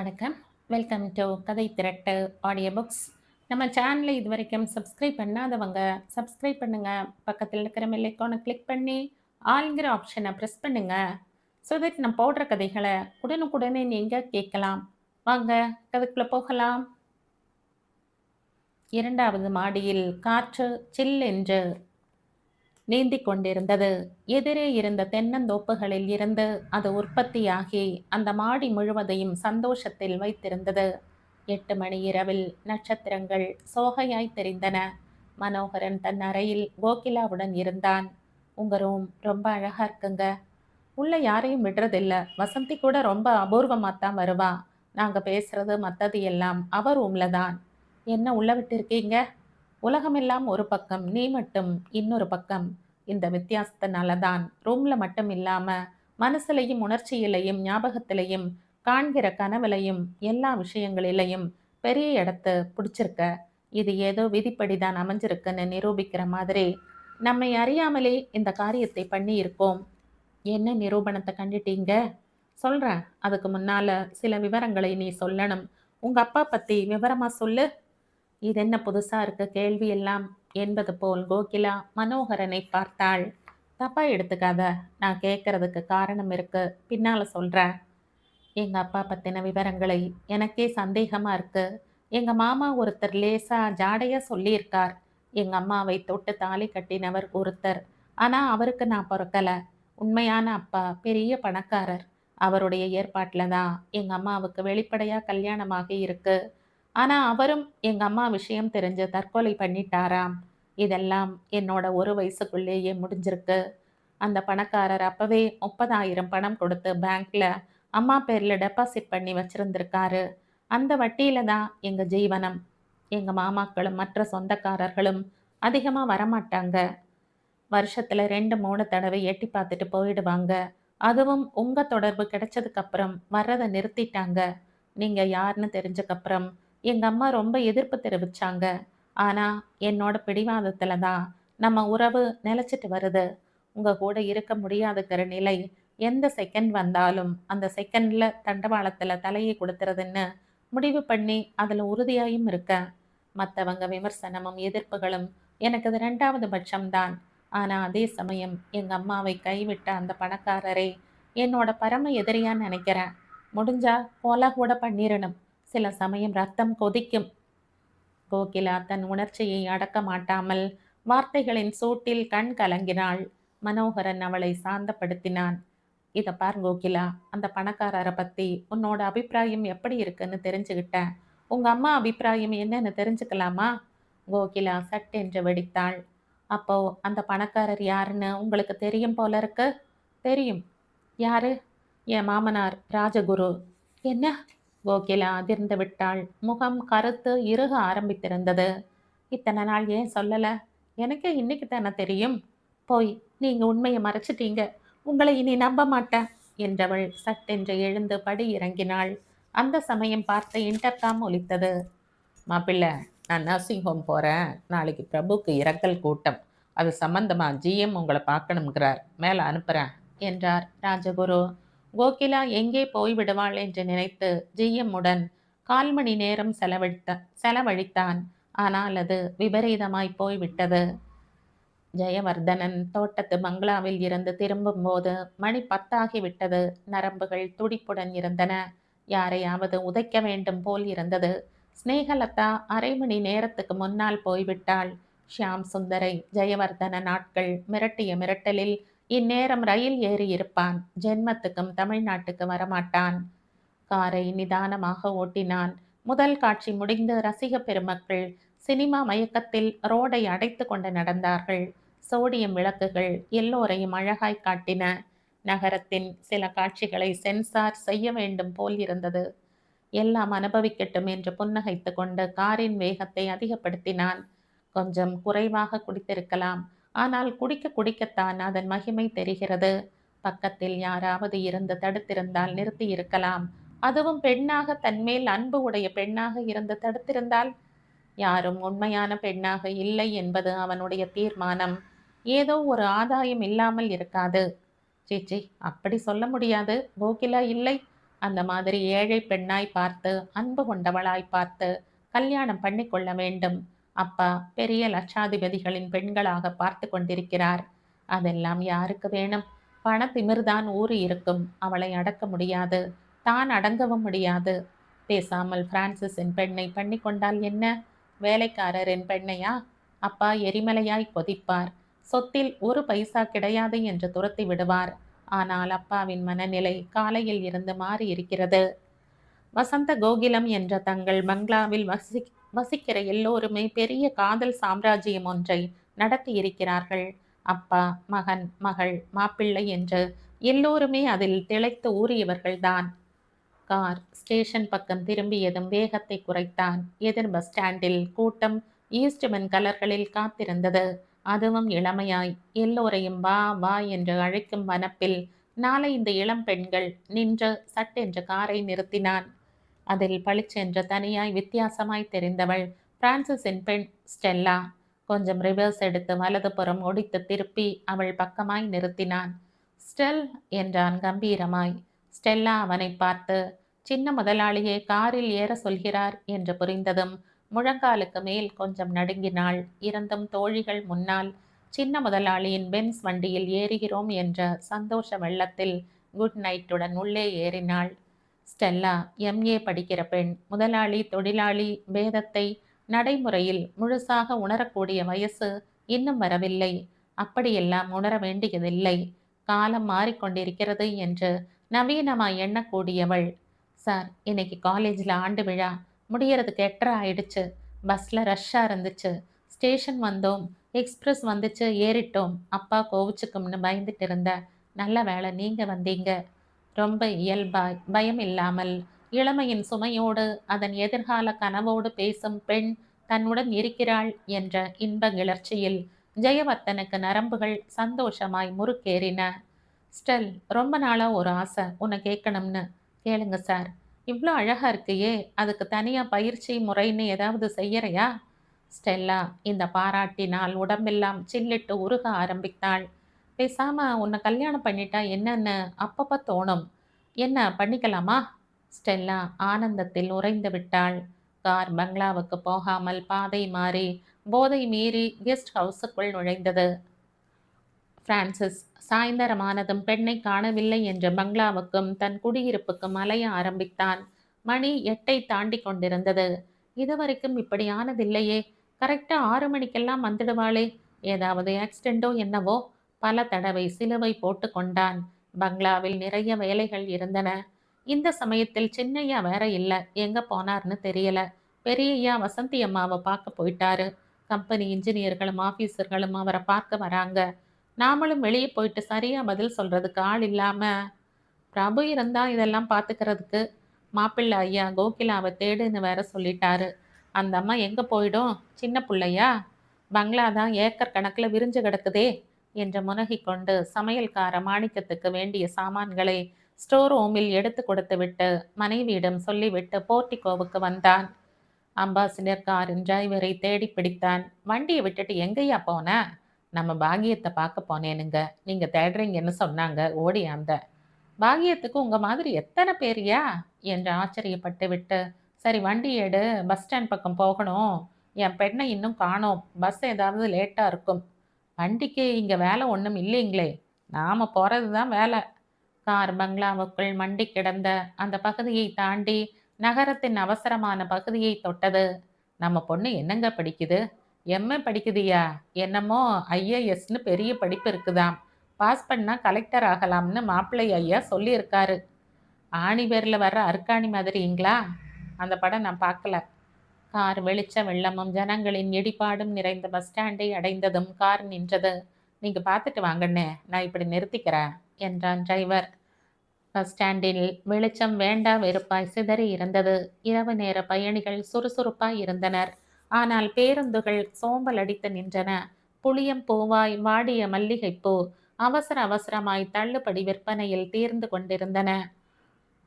வணக்கம். Welcome to கதை திரட்டு audio books. நம்ம சேனலை இதுவரைக்கும் சப்ஸ்கிரைப் பண்ணாதவங்க சப்ஸ்கிரைப் பண்ணுங்க. பக்கத்தில் இருக்கிற பெல் ஐகானை கிளிக் பண்ணி ஆல்ங்கிற ஆப்ஷனை ப்ரெஸ் பண்ணுங்க. ஸோ தட் நான் போடுற கதைகளை உடனுக்குடனே நீங்கள் கேட்கலாம். வாங்க கதைக்குள்ள போகலாம். 2வது மாடியில் காற்று சில்லென்று நீந்திக் கொண்டிருந்தது. எதிரே இருந்த தென்னந்தோப்புகளில் இருந்து அது உற்பத்தியாகி அந்த மாடி முழுவதையும் சந்தோஷத்தில் வைத்திருந்தது. 8 மணி இரவில் நட்சத்திரங்கள் சோகையாய் தெரிந்தன. மனோகரன் தன் அறையில் கோகிலாவுடன் இருந்தான். உங்க ரூம் ரொம்ப அழகா இருக்குங்க. உள்ள யாரையும் விடுறதில்ல. வசந்தி கூட ரொம்ப அபூர்வமாத்தான் வருவா. நாங்க பேசுறது மத்தது எல்லாம் அவ ரூம்ல தான். என்ன உள்ள விட்டிருக்கீங்க? உலகமெல்லாம் ஒரு பக்கம், நீ மட்டும் இன்னொரு பக்கம். இந்த வித்தியாசத்தினால தான் ரூம்ல மட்டும் இல்லாம மனசுலையும் உணர்ச்சியிலையும் ஞாபகத்திலையும் காண்கிற கனவுலையும் எல்லா விஷயங்களிலையும் பெரிய இடத்த பிடிச்சிருக்க. இது ஏதோ விதிப்படிதான் அமைஞ்சிருக்குன்னு நிரூபிக்கிற மாதிரி நம்மை அறியாமலே இந்த காரியத்தை பண்ணி இருக்கோம். என்ன நிரூபணத்தை கண்டுட்டீங்க? சொல்றேன். அதுக்கு முன்னால சில விவரங்களை நீ சொல்லணும். உங்க அப்பா பத்தி விவரமா சொல்லு. இதென்ன புதுசா இருக்க கேள்வி எல்லாம் என்பது போல் கோகிலா மனோகரனை பார்த்தாள். தப்பா எடுத்துக்காத. நான் கேட்கறதுக்கு காரணம் இருக்கு. பின்னால சொல்றேன். எங்க அப்பா பத்தின விவரங்களை எனக்கே சந்தேகமா இருக்கு. எங்க மாமா ஒருத்தர் லேசா ஜாடையா சொல்லியிருக்கார். எங்க அம்மாவை தொட்டு தாலி கட்டினவர் ஒருத்தர். ஆனா அவருக்கு நான் பிறக்கல. உண்மையான அப்பா பெரிய பணக்காரர். அவருடைய ஏற்பாட்டில் தான் எங்க அம்மாவுக்கு வெளிப்படையா கல்யாணமாகி இருக்கு. ஆனா அவரும் எங்க அம்மா விஷயம் தெரிஞ்சு தற்கொலை பண்ணிட்டாராம். இதெல்லாம் என்னோட ஒரு வயசுக்குள்ளேயே முடிஞ்சிருக்கு. அந்த பணக்காரர் அப்பவே 30,000 பணம் கொடுத்து பேங்க்ல அம்மா பேர்ல டெபாசிட் பண்ணி வச்சிருந்திருக்காரு. அந்த வட்டியில தான் எங்க ஜீவனம். எங்க மாமாக்களும் மற்ற சொந்தக்காரர்களும் அதிகமா வரமாட்டாங்க. வருஷத்துல 2, 3 தடவை எட்டி பார்த்துட்டு போயிடுவாங்க. அதுவும் உங்க தொடர்பு கிடைச்சதுக்கு அப்புறம் வர்றதை நிறுத்திட்டாங்க. நீங்க யாருன்னு தெரிஞ்சக்கப்புறம் எங்க அம்மா ரொம்ப எதிர்ப்பு தெரிவிச்சாங்க. ஆனா என்னோட பிடிவாதத்துல தான் நம்ம உறவு நிலைச்சிட்டு வருது. உங்க கூட இருக்க முடியாதுங்கிற நிலை எந்த செகண்ட் வந்தாலும் அந்த செகண்ட்ல தண்டவாளத்துல தலையை கொடுத்துறதுன்னு முடிவு பண்ணி அதுல உறுதியாயும் இருக்கேன். மற்றவங்க விமர்சனமும் எதிர்ப்புகளும் எனக்கு இது 2வது பட்சம்தான். ஆனா அதே சமயம் எங்க அம்மாவை கைவிட்ட அந்த பணக்காரரை என்னோட பரம எதிரியா நினைக்கிறேன். முடிஞ்சா கொலை கூட பண்ணிரணும். சில சமயம் ரத்தம் கொதிக்கும். கோகிலா தன் உணர்ச்சியை அடக்க மாட்டாமல் வார்த்தைகளின் சூட்டில் கண் கலங்கினாள். மனோகரன் அவளை சாந்தப்படுத்தினான். இத பார் கோகிலா, அந்த பணக்காரரை பத்தி உன்னோட அபிப்பிராயம் எப்படி இருக்குன்னு தெரிஞ்சுக்கிட்டேன். உங்க அம்மா அபிப்பிராயம் என்னன்னு தெரிஞ்சுக்கலாமா? கோகிலா சட்டென்று வெடித்தாள். அப்போ அந்த பணக்காரர் யாருன்னு உங்களுக்கு தெரியும் போல இருக்கு. தெரியும். யாரு? என் மாமனார் ராஜகுரு. என்ன? கோகிலா அதிர்ந்து விட்டாள். முகம் கருத்து இறுக ஆரம்பித்திருந்தது. இத்தனை நாள் ஏன் சொல்லல? எனக்கே இன்னைக்கு தானே தெரியும். போய் நீங்க உண்மையை மறைச்சிட்டீங்க. உங்களை இனி நம்ப மாட்டேன் என்றவள் சட்டென்று எழுந்து படி இறங்கினாள். அந்த சமயம் பார்த்த இன்டர்காம் ஒலித்தது. மாப்பிள்ளை, நான் நர்சிங் ஹோம் போகிறேன். நாளைக்கு பிரபுக்கு இறக்கல் கூட்டம். அது சம்பந்தமா ஜிஎம் உங்களை பார்க்கணுங்கிறார். மேலே அனுப்புகிறேன் என்றார் ராஜகுரு. கோகிலா எங்கே போய்விடுவாள் என்று நினைத்து ஜிஎம்முடன் 1/4 மணி நேரம் செலவழித்தான். ஆனால் அது விபரீதமாய் போய்விட்டது. ஜெயவர்தனன் தோட்டத்து பங்களாவில் இருந்து திரும்பும்போது மணி 10 ஆகிவிட்டது. நரம்புகள் துடிப்புடன் இருந்தன. யாரையாவது உதைக்க வேண்டும் போல் இருந்தது. ஸ்நேகலதா 1/2 மணி நேரத்துக்கு முன்னால் போய்விட்டாள். ஷியாம் சுந்தரை ஜெயவர்தன நாட்கள் மிரட்டிய மிரட்டலில் இந்நேரம் ரயில் ஏறி இருப்பான். ஜென்மத்துக்கும் தமிழ்நாட்டுக்கு வரமாட்டான். காரை நிதானமாக ஓட்டினான். முதல் காட்சி முடிந்து ரசிக பெருமக்கள் சினிமா மயக்கத்தில் ரோடை அடைத்து கொண்டு நடந்தார்கள். சோடியம் விளக்குகள் எல்லோரையும் அழகாய் காட்டின. நகரத்தின் சில காட்சிகளை சென்சார் செய்ய வேண்டும் போல் இருந்தது. எல்லாம் அனுபவிக்கட்டும் என்று புன்னகைத்து கொண்டு காரின் வேகத்தை அதிகப்படுத்தினான். கொஞ்சம் குறைவாக குடித்திருக்கலாம். ஆனால் குடிக்க குடிக்கத்தான் அதன் மகிமை தெரிகிறது. பக்கத்தில் யாராவது இருந்து தடுத்திருந்தால் நிறுத்தி இருக்கலாம். அதுவும் பெண்ணாக தன்மேல் அன்பு உடைய பெண்ணாக இருந்து தடுத்திருந்தால்? யாரும் உண்மையான பெண்ணாக இல்லை என்பது அவனுடைய தீர்மானம். ஏதோ ஒரு ஆதாயம் இல்லாமல் இருக்காது. சீச்சி, அப்படி சொல்ல முடியாது. கோகிலா இல்லை. அந்த மாதிரி ஏழை பெண்ணாய் பார்த்து, அன்பு கொண்டவளாய் பார்த்து கல்யாணம் பண்ணிக்கொள்ள வேண்டும். அப்பா பெரிய லட்சாதிபதிகளின் பெண்களாக பார்த்து கொண்டிருக்கிறார். அதெல்லாம் யாருக்கு வேணும்? பணத்திமிர்தான் ஊறி இருக்கும். அவளை அடக்க முடியாது. தான் அடங்கவும் முடியாது. பேசாமல் பிரான்சிஸின் பெண்ணை பண்ணிக்கொண்டால் என்ன? வேலைக்காரரின் பெண்ணையா? அப்பா எரிமலையாய் கொதிப்பார். சொத்தில் ஒரு பைசா கிடையாது என்று துரத்தி விடுவார். ஆனால் அப்பாவின் மனநிலை காலையில் இருந்து மாறி இருக்கிறது. வசந்த கோகிலம் என்ற தங்கள் பங்களாவில் வசிக்கிற எல்லோருமே பெரிய காதல் சாம்ராஜ்யம் ஒன்றை நடத்தி இருக்கிறார்கள். அப்பா, மகன், மகள், மாப்பிள்ளை என்று எல்லோருமே அதில் திளைத்து ஊறியவர்கள்தான். கார் ஸ்டேஷன் பக்கம் திரும்பியதும் வேகத்தை குறைத்தான். எதிர் பஸ் ஸ்டாண்டில் கூட்டம் ஈஸ்ட்மென் கலர்களில் காத்திருந்தது. அதுவும் இளமையாய் எல்லோரையும் வா வா என்று அழைக்கும் வனப்பில் நாலைந்து இளம் பெண்கள் நின்று சட்டென்று காரை நிறுத்தினான். அதில் பளிச்சென்று தனியாய் வித்தியாசமாய் தெரிந்தவள் பிரான்சிஸின் பெண் ஸ்டெல்லா. கொஞ்சம் ரிவர்ஸ் எடுத்து வலதுபுறம் ஒடித்து திருப்பி அவள் பக்கமாய் நிறுத்தினான். ஸ்டெல் என்றான் கம்பீரமாய். ஸ்டெல்லா அவனை பார்த்து, சின்ன முதலாளியே காரில் ஏற சொல்கிறார் என்று புரிந்ததும் முழங்காலுக்கு மேல் கொஞ்சம் நடுங்கினாள். இருந்தும் தோழிகள் முன்னால் சின்ன முதலாளியின் பென்ஸ் வண்டியில் ஏறுகிறோம் என்ற சந்தோஷ வெள்ளத்தில் குட் நைட்டுடன் உள்ளே ஏறினாள். ஸ்டெல்லா எம்ஏ படிக்கிற பெண். முதலாளி தொழிலாளி பேதத்தை நடைமுறையில் முழுசாக உணரக்கூடிய வயசு இன்னும் வரவில்லை. அப்படியெல்லாம் உணர வேண்டியதில்லை. காலம் மாறிக்கொண்டிருக்கிறது என்று நவீனமாய் எண்ணக்கூடியவள். சார், இன்னைக்கு காலேஜில் ஆண்டு விழா முடியறதுக்கு 8:30 ஆயிடுச்சு. பஸ்ஸில் ரஷ்ஷாக இருந்துச்சு. ஸ்டேஷன் வந்தோம். எக்ஸ்பிரஸ் வந்துச்சு, ஏறிட்டோம். அப்பா கோவிச்சுக்கும்னு பயந்துட்டு இருந்த. நல்ல வேளை நீங்கள் வந்தீங்க. ரொம்ப இயல்பாய் பயம் இல்லாமல் இளமையின் சுமையோடு அதன் எதிர்கால கனவோடு பேசும் பெண் தன்னுடன் இருக்கிறாள் என்ற இன்ப கிளர்ச்சியில் ஜெயவர்த்தனுக்கு நரம்புகள் சந்தோஷமாய் முறுக்கேறின. ஸ்டெல், ரொம்ப நாளாக ஒரு ஆசை உன்னை கேட்கணும்னு. கேளுங்க சார். இவ்வளோ அழகாக இருக்கையே, அதுக்கு தனியாக பயிற்சி முறைன்னு ஏதாவது செய்யறையா? ஸ்டெல்லா இந்த பாராட்டினால் உடம்பெல்லாம் சில்லிட்டு உருக ஆரம்பித்தாள். பேசாம உன்னை கல்யாணம் பண்ணிட்டா என்னன்னு அப்பப்போ தோணும். என்ன பண்ணிக்கலாமா? ஸ்டெல்லா ஆனந்தத்தில் உறைந்து விட்டாள். கார் பங்களாவுக்கு போகாமல் பாதை மாறி போதை மீறி கெஸ்ட் ஹவுஸுக்குள் நுழைந்தது. பிரான்சிஸ் சாயந்தரமானதும் பெண்ணை காணவில்லை என்ற பங்களாவுக்கும் தன் குடியிருப்புக்கும் அலைய ஆரம்பித்தான். மணி 8ஐ தாண்டி கொண்டிருந்தது. இதுவரைக்கும் இப்படி ஆனதில்லையே. கரெக்டா 6 மணிக்கெல்லாம் வந்துடுவாளே. ஏதாவது ஆக்சிடென்டோ என்னவோ. பல தடவை சிலுவை போட்டு கொண்டான். பங்களாவில் நிறைய வேலைகள் இருந்தன. இந்த சமயத்தில் சின்னையா வேற இல்லை. எங்க போனார்னு தெரியல. பெரியய்யா வசந்தி அம்மாவை பார்க்க போயிட்டாரு. கம்பெனி இன்ஜினியர்களும் ஆஃபீஸர்களும் அவரை பார்க்க வராங்க. நாமளும் வெளியே போயிட்டு சரியா பதில் சொல்றதுக்கு ஆள் இல்லாம, பிரபு இருந்தா இதெல்லாம் பார்த்துக்கிறதுக்கு. மாப்பிள்ளை ஐயா கோகிலாவை தேடுன்னு வேற சொல்லிட்டாரு. அந்த அம்மா எங்க போயிடும்? சின்ன பிள்ளையா? பங்களா தான் ஏக்கர் கணக்கில் விரிஞ்சு கிடக்குதே என்று முனகிக்கொண்டு சமையல்கார மாணிக்கத்துக்கு வேண்டிய சாமான்களை ஸ்டோர் ரூமில் எடுத்து கொடுத்து விட்டு மனைவியிடம் சொல்லிவிட்டு போர்ட்டிகோவுக்கு வந்தான். அம்பாசிடர் காரின் டிரைவரை தேடி பிடித்தான். வண்டியை விட்டுட்டு எங்கேயா போன? நம்ம பாகியத்தை பார்க்க போனேனுங்க. நீங்க தேடுறீங்கன்னு சொன்னாங்க, ஓடியாந்த. பாகியத்துக்கு உங்க மாதிரி எத்தனை பேரியா என்று ஆச்சரியப்பட்டு விட்டு, சரி வண்டி எடு, பஸ் ஸ்டாண்ட் பக்கம் போகணும். என் பெண்ணை இன்னும் காணோம். பஸ் ஏதாவது லேட்டா இருக்கும். வண்டிக்கு இங்க வேலை ஒன்றும் இல்லைங்களே. நாம போறது தான் வேலை. கார் பங்களாவுக்குள் மண்டி கிடந்த அந்த பகுதியை தாண்டி நகரத்தின் அவசரமான பகுதியை தொட்டது. நம்ம பொண்ணு என்னங்க படிக்குது? எம்ஏ படிக்குதியா? என்னமோ ஐஏஎஸ்னு பெரிய படிப்பு இருக்குதாம். பாஸ் பண்ணா கலெக்டர் ஆகலாம்னு மாப்பிள்ளை ஐயா சொல்லியிருக்காரு. ஆணி பேரில் வர்ற அர்க்காணி மாதிரிங்களா? அந்த படம் நான் பார்க்கல. கார் வெளிச்ச வெள்ளமும் ஜனங்களின் இடிபாடும் நிறைந்த பஸ் ஸ்டாண்டை அடைந்ததும் கார் நின்றது. நீங்க பார்த்துட்டு வாங்கண்ணே, நான் இப்படி நிறுத்திக்கிறேன் என்றான் டிரைவர். பஸ் ஸ்டாண்டில் வெளிச்சம் வேண்டா வெறுப்பாய் சிதறி இருந்தது. இரவு நேர பயணிகள் சுறுசுறுப்பாய் இருந்தனர். ஆனால் பேருந்துகள் சோம்பல் அடித்து நின்றன. புளியம் பூவாய் வாடிய மல்லிகைப்பூ அவசர அவசரமாய் தள்ளுபடி விற்பனையில் தீர்ந்து கொண்டிருந்தன.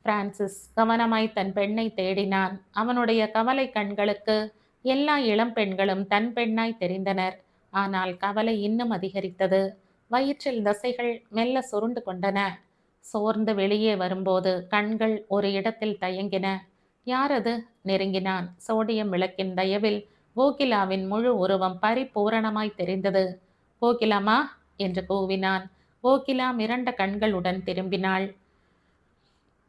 பிரான்சிஸ் கவனமாய் தன் பெண்ணை தேடினான். அவனுடைய கவலை கண்களுக்கு எல்லா இளம் பெண்களும் தன் பெண்ணாய் தெரிந்தனர். ஆனால் கவலை இன்னும் அதிகரித்தது. வயிற்றில் தசைகள் மெல்ல சுருண்டு கொண்டன. சோர்ந்து வெளியே வரும்போது கண்கள் ஒரு இடத்தில் தயங்கின. யார் அது? நெருங்கினான். சோடியம் விளக்கின் தயவில் கோகிலாவின் முழு உருவம் பரிபூரணமாய் தெரிந்தது. கோகிலாமா என்று கூவினான். கோகிலா மிரண்ட கண்களுடன் திரும்பினாள்.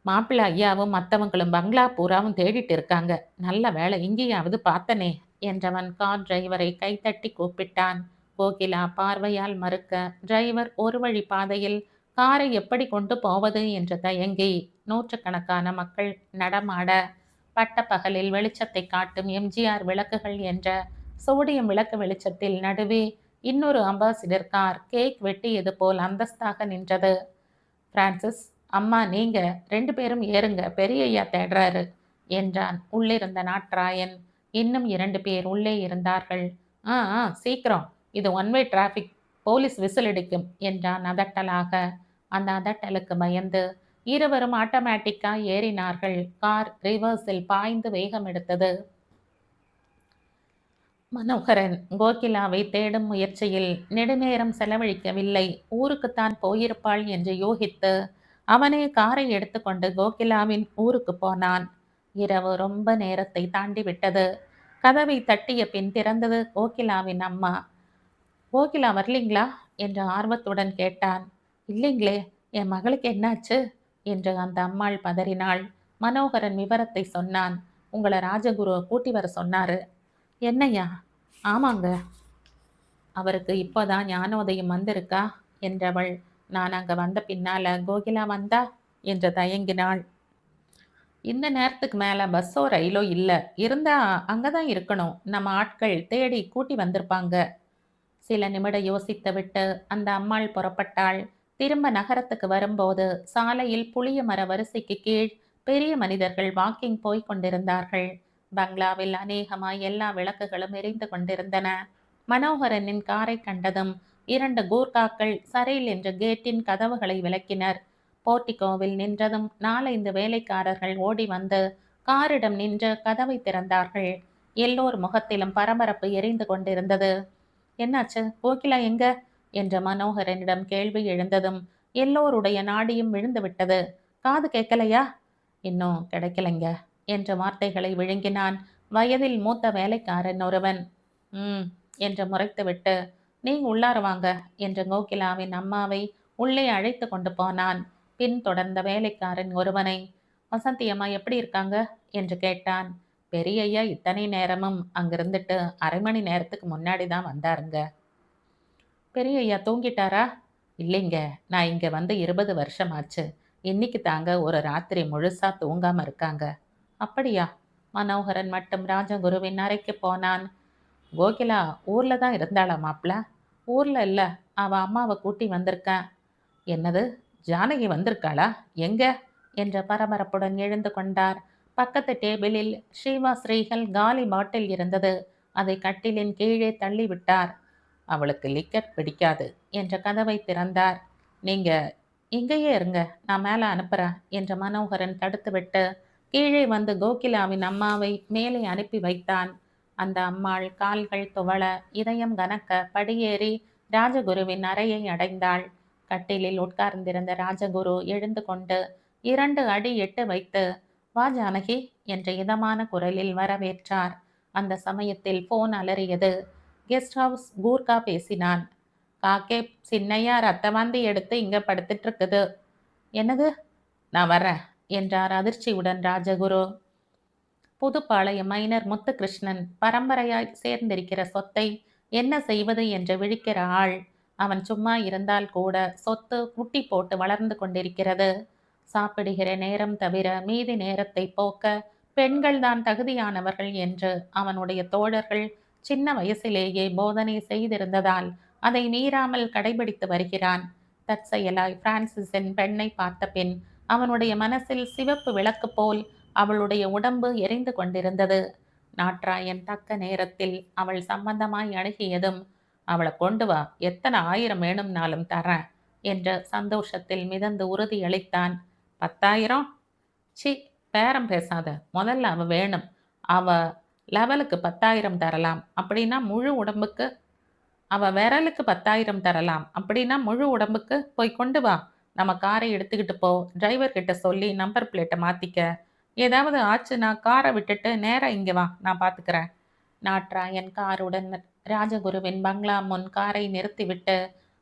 மாப்பிள்ளை ஐயாவும் மற்றவங்களும் பங்களா பூராவும் தேடிட்டு இருக்காங்க. நல்ல வேலை இங்கேயாவது பார்த்தனே என்றவன் கார் டிரைவரை கைத்தட்டி கூப்பிட்டான். கோகிலா பார்வையால் மறுக்க டிரைவர் ஒரு வழி பாதையில் காரை எப்படி கொண்டு போவது என்று தயங்கி நூற்றுக்கணக்கான மக்கள் நடமாட பட்டப்பகலில் வெளிச்சத்தை காட்டும் எம்ஜிஆர் விளக்குகள் என்ற சோடியம் விளக்கு வெளிச்சத்தில் நடுவே இன்னொரு அம்பாசிடர் கார் கேக் வெட்டியது போல் அந்தஸ்தாக நின்றது. பிரான்சிஸ், அம்மா நீங்க 2 பேரும் ஏறுங்க, பெரியய்யா தேடுறாரு என்றான் உள்ளிருந்த நாட்ராயன். இன்னும் 2 பேர் உள்ளே இருந்தார்கள். சீக்கிரம், இது one way traffic, police whistle அடிக்கும் என்றான் அதட்டலாக. அந்த அதட்டலுக்கு பயந்து இருவரும் ஆட்டோமேட்டிக்கா ஏறினார்கள். கார் ரிவர்ஸில் பாய்ந்து வேகம் எடுத்தது. மனோகரன் கோகிலாவை தேடும் முயற்சியில் நெடுநேரம் செலவழிக்கவில்லை. ஊருக்குத்தான் போயிருப்பாள் என்று யோகித்து அவனே காரை எடுத்துக்கொண்டு கோகிலாவின் ஊருக்கு போனான். இரவு ரொம்ப நேரத்தை தாண்டி விட்டது. கதவை தட்டிய பின் திறந்தது கோகிலாவின் அம்மா. கோகிலா வரலீங்களா என்று ஆர்வத்துடன் கேட்டான். இல்லைங்களே, என் மகளுக்கு என்னாச்சு என்று அந்த அம்மாள் பதறினாள். மனோகரன் விவரத்தை சொன்னான். உங்களை ராஜகுரு கூட்டி வர சொன்னாரு. என்னையா? ஆமாங்க. அவருக்கு இப்போதான் ஞானோதயம் வந்திருக்கா என்றவள். நான் அங்க வந்த பின்னால கோகிலா வந்தா என்று தயங்கினாள். இந்த நேரத்துக்கு மேல பஸ்ஸோ ரயிலோ இல்ல, இருந்தா அங்கதான் இருக்கணும். நம்ம ஆட்கள் தேடி கூட்டி வந்திருப்பாங்க. சில நிமிட யோசித்து விட்டு அந்த அம்மாள் புறப்பட்டாள். திரும்ப நகரத்துக்கு வரும்போது சாலையில் புளிய மர வரிசைக்கு கீழ் பெரிய மனிதர்கள் வாக்கிங் போய் கொண்டிருந்தார்கள். பங்களாவில் அநேகமாய் எல்லா விளக்குகளும் எரிந்து கொண்டிருந்தன. மனோகரனின் காரை கண்டதும் 2 கூர்காக்கள் சரையில் என்ற கேட்டின் கதவுகளை விளக்கினர். போர்ட்டிகோவில் நின்றதும் 4-5 வேலைக்காரர்கள் ஓடி வந்து காரிடம் நின்று கதவை திறந்தார்கள். எல்லோர் முகத்திலும் பரபரப்பு எரிந்து கொண்டிருந்தது. என்னாச்சு? கோகிலா எங்க என்ற மனோகரனிடம் கேள்வி எழுந்ததும் எல்லோருடைய நாடியும் விழுந்து விட்டது. காது கேட்கலையா? இன்னும் கிடைக்கலைங்க என்ற வார்த்தைகளை விழுங்கினான் வயதில் மூத்த வேலைக்காரன் ஒருவன். என்று முறைத்துவிட்டு நீங்க உள்ளார வாங்க என்று கோகிலாவின் அம்மாவை உள்ளே அழைத்து கொண்டு போனான். பின் தொடர்ந்த வேலைக்காரன் ஒருவனை, வசந்தி அம்மா எப்படி இருக்காங்க என்று கேட்டான். பெரியய்யா இத்தனை நேரமும் அங்கிருந்துட்டு அரை மணி நேரத்துக்கு முன்னாடி தான் வந்தாருங்க. பெரியய்யா தூங்கிட்டாரா? இல்லைங்க, நான் இங்கே வந்து 20 வருஷம் ஆச்சு. இன்னைக்கு தாங்க ஒரு ராத்திரி முழுசா தூங்காம இருக்காங்க. அப்படியா? மனோகரன் மட்டும் ராஜகுருவின் அறைக்கு போனான். கோகிலா ஊர்ல தான் இருந்தாளா மாப்பிள்ள? ஊர்ல இல்ல, அவ அம்மாவை கூட்டி வந்திருக்கேன். என்னது, ஜானகி வந்திருக்காளா? எங்க என்ற பரபரப்புடன் எழுந்து கொண்டார். பக்கத்து டேபிளில் ஸ்ரீவாஸ்ரீகள் காலி பாட்டில் இருந்தது. அதை கட்டிலின் கீழே தள்ளிவிட்டார். அவளுக்கு லிக்கர் பிடிக்காது என்ற கதவை திறந்தார். நீங்க இங்கேயே இருங்க, நான் மேலே அனுப்புறேன் என்று மனோகரன் தடுத்துவிட்டு கீழே வந்து கோகிலாவின் அம்மாவை மேலே அனுப்பி வைத்தான். அந்த அம்மாள் கால்கள் துவள இதயம் கனக்க படியேறி ராஜகுருவின் அறையை அடைந்தாள். கட்டிலில் உட்கார்ந்திருந்த ராஜகுரு எழுந்து கொண்டு 2 அடி எட்டு வைத்து, வா ஜானகி என்ற இதமான குரலில் வரவேற்றார். அந்த சமயத்தில் போன் அலறியது. கெஸ்ட் ஹவுஸ் கூர்கா பேசினான். காக்கே, சின்னையா ரத்த வாந்தி எடுத்து இங்க படுத்துட்டு இருக்குது. என்னது? நான் வரேன் என்றார் அதிர்ச்சியுடன் ராஜகுரு. புதுப்பாளையம் மைனர் முத்துகிருஷ்ணன் பரம்பரையாய் சேர்ந்திருக்கிற சொத்தை என்ன செய்வது என்று விழிக்கிற ஆள். அவன் சும்மா இருந்தால் கூட சொத்து குட்டி போட்டு வளர்ந்து கொண்டிருக்கிறது. சாப்பிடுகிற நேரம் தவிர மீதி நேரத்தை போக்க பெண்கள் தான் தகுதியானவர்கள் என்று அவனுடைய தோழர்கள் சின்ன வயசிலேயே போதனை செய்திருந்ததால் அதை மீறாமல் கடைபிடித்து வருகிறான். தற்செயலாய் பிரான்சிஸின் பெண்ணை பார்த்த பின் அவனுடைய மனசில் சிவப்பு விளக்கு போல் அவளுடைய உடம்பு எரிந்து கொண்டிருந்தது. நாட்ராயன் தக்க நேரத்தில் அவள் சம்பந்தமாய் அணுகியதும், அவளை கொண்டு வா, எத்தனை 1000 வேணும்னாலும் தரேன் என்ற சந்தோஷத்தில் மிதந்து உறுதியளித்தான். 10,000? சி, பேரம் பேசாத, முதல்ல அவ வேணும். அவ லெவலுக்கு 10,000 தரலாம், அப்படின்னா முழு உடம்புக்கு. அவ விரலுக்கு 10,000 தரலாம், அப்படின்னா முழு உடம்புக்கு. போய் கொண்டு வா, நம்ம காரை எடுத்துக்கிட்டு போ. டிரைவர் கிட்ட சொல்லி நம்பர் பிளேட்டை மாத்திக்க. ஏதாவது ஆச்சுன்னா காரை விட்டுட்டு நேரா இங்க வா, நான் பாத்துக்கிறேன். நாட்ராயன் காருடன் ராஜகுருவின் பங்களா முன் காரை நிறுத்திவிட்டு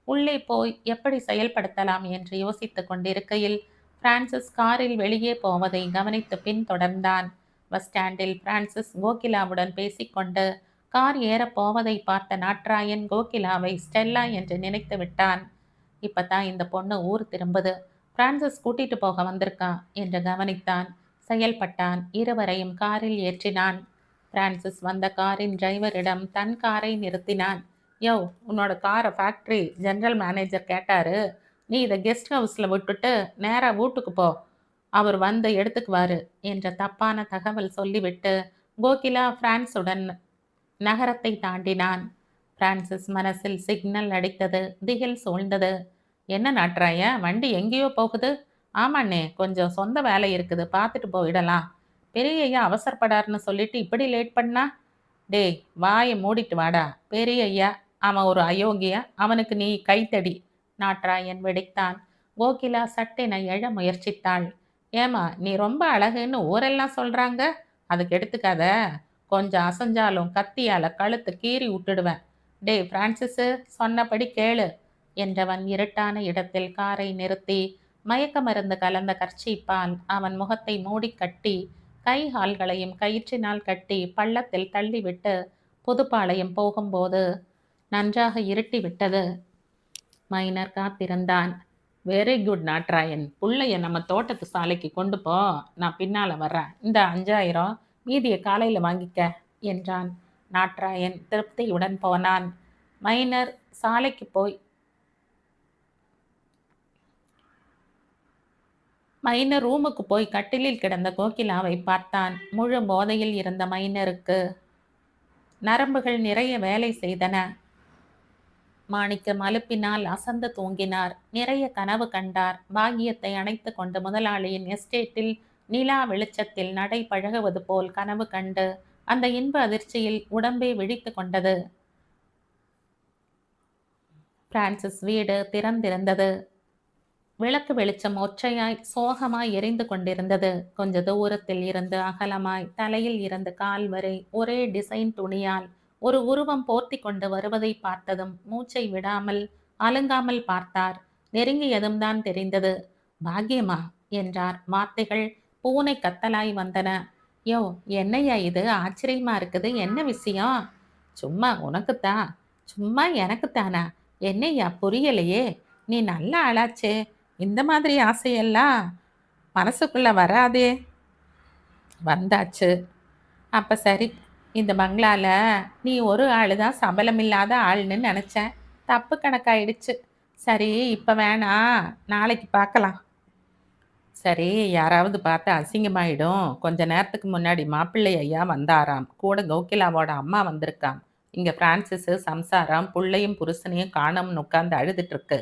உள்ளே போய் எப்படி செயல்படுத்தலாம் என்று யோசித்துக் கொண்டிருக்கையில் பிரான்சிஸ் காரில் வெளியே போவதை கவனித்து பின்தொடர்ந்தான். பஸ் ஸ்டாண்டில் பிரான்சிஸ் கோகிலாவுடன் பேசிக்கொண்டு கார் ஏறப் போவதை பார்த்த நாட்ராயன் கோகிலாவை ஸ்டெல்லா என்று நினைத்து விட்டான். இப்பதான் இந்த பொண்ணு ஊர் திரும்புது, பிரான்சிஸ் கூட்டிட்டு போக வந்திருக்கான் என்று கவனித்தான். செயல்பட்டான். இருவரையும் காரில் ஏற்றினான். பிரான்சிஸ் வந்த காரின் டிரைவரிடம் தன் காரை நிறுத்தினான். யோ, உன்னோட காரை ஃபேக்ட்ரி ஜெனரல் மேனேஜர் கேட்டாரு. நீ இதை கெஸ்ட் ஹவுஸில் விட்டுட்டு நேராக வீட்டுக்கு போ, அவர் வந்து எடுத்துக்குவாரு என்ற தப்பான தகவல் சொல்லிவிட்டு கோகிலா பிரான்சுடன் நகரத்தை தாண்டினான். பிரான்சிஸ் மனசில் சிக்னல் அடித்தது. திகில் சூழ்ந்தது. என்ன நாட்றாய, வண்டி எங்கேயோ போகுது? ஆமாண்ணே, கொஞ்சம் சொந்த வேலை இருக்குது, பார்த்துட்டு போயிடலாம். பெரியய்யா அவசரப்படாருன்னு சொல்லிட்டு இப்படி லேட் பண்ணா? டேய், வாயை மூடிட்டு வாடா. பெரியய்யா அவன் ஒரு அயோக்கிய, அவனுக்கு நீ கைத்தடி. நாட்ராயன் வெடித்தான். கோகிலா சட்டென எழ முயற்சித்தாள். ஏமா, நீ ரொம்ப அழகுன்னு ஊரெல்லாம் சொல்றாங்க, அதுக்கு எடுத்துக்காத. கொஞ்சம் அசைஞ்சாலும் கத்தியால கழுத்து கீறி விட்டுடுவேன். டே பிரான்சிஸு, சொன்னபடி கேளு என்றவன் இருட்டான இடத்தில் காரை நிறுத்தி மயக்க மருந்து கலந்த கர்ச்சீப்பால் அவன் முகத்தை மூடி கட்டி கை கால்களையும் கயிற்றினால் கட்டி பள்ளத்தில் தள்ளிவிட்டு புதுப்பாளையம் போகும்போது நன்றாக இருட்டி விட்டது. மைனர் காத்திருந்தான். வெரி குட் நாட்ராயன், புள்ளைய நம்ம தோட்டத்து சாலைக்கு கொண்டு போ, நான் பின்னால வர்றேன். இந்த 5000 மீதியை காலையில் வாங்கிக்க என்றான். நாட்ராயன் திருப்தியுடன் போனான். மைனர் சாலைக்கு போய் மைனர் ரூமுக்கு போய் கட்டிலில் கிடந்த கோகிலாவை பார்த்தான். முழு போதையில் இருந்த மைனருக்கு நரம்புகள் நிறைய வேலை செய்தன. மாணிக்கம் அலுப்பினால் அசந்து தூங்கினார். நிறைய கனவு கண்டார். பாகியத்தை அணைத்து கொண்டு முதலாளியின் எஸ்டேட்டில் நிலா வெளிச்சத்தில் நடை பழகுவது போல் கனவு கண்டு அந்த இன்ப அதிர்ச்சியில் உடம்பே விழித்து கொண்டது. பிரான்சிஸ் வீடு திறந்திருந்தது. விளக்கு வெளிச்சம் ஒற்றையாய் சோகமாய் எரிந்து கொண்டிருந்தது. கொஞ்ச தூரத்தில் இருந்து அகலமாய் தலையில் இருந்து கால் வரை ஒரே டிசைன் துணியால் ஒரு உருவம் போர்த்தி கொண்டு வருவதை பார்த்ததும் மூச்சை விடாமல் அலுங்காமல் பார்த்தார். நெருங்கியதும் தான் தெரிந்தது. பாக்கியமா என்றார். வார்த்தைகள் பூனை கத்தலாய் வந்தன. யோ, என்னையா இது, ஆச்சரியமா இருக்குது, என்ன விஷயம்? சும்மா உனக்குத்தான். சும்மா எனக்குத்தானா? என்னையா புரியலையே, நீ நல்ல ஆளாச்சே, இந்த மாதிரி ஆசையெல்லாம் மனசுக்குள்ள வராதே. வந்தாச்சு. அப்ப சரி, இந்த பங்களால நீ ஒரு ஆள் தான் சபலமில்லாத ஆள்னு நினச்சேன். தப்பு கணக்காயிடுச்சு. சரி, இப்போ வேணாம், நாளைக்கு பார்க்கலாம். சரி, யாராவது பார்த்து அசிங்கமாயிடும். கொஞ்ச நேரத்துக்கு முன்னாடி மாப்பிள்ளை ஐயா வந்தாராம். கூட கோகிலாவோட அம்மா வந்திருக்காம். இங்கே பிரான்சிஸு சம்சாரம் புள்ளையும் புருஷனையும் காணோம்னு உட்கார்ந்து அழுதுட்டு இருக்கு.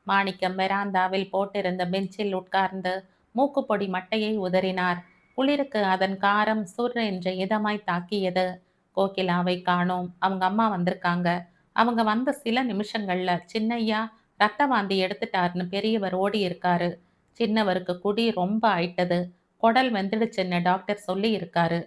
மாணிக்கம் வெராந்தாவில் போட்டிருந்த பெஞ்சில் உட்கார்ந்து மூக்குப்பொடி மட்டையை உதறினார். குளிருக்கு அதன் காரம் சுர் என்று இதமாய் தாக்கியது. கோகிலாவை காணோம். அவங்க அம்மா வந்திருக்காங்க. அவங்க வந்த சில நிமிஷங்கள்ல சின்னையா ரத்த வாந்தி எடுத்துட்டாருன்னு பெரியவர் ஓடி இருக்காரு. சின்னவருக்கு குடி ரொம்ப ஆயிட்டது. குடல் வெந்துடுச்சுன்னு டாக்டர் சொல்லி இருக்காரு.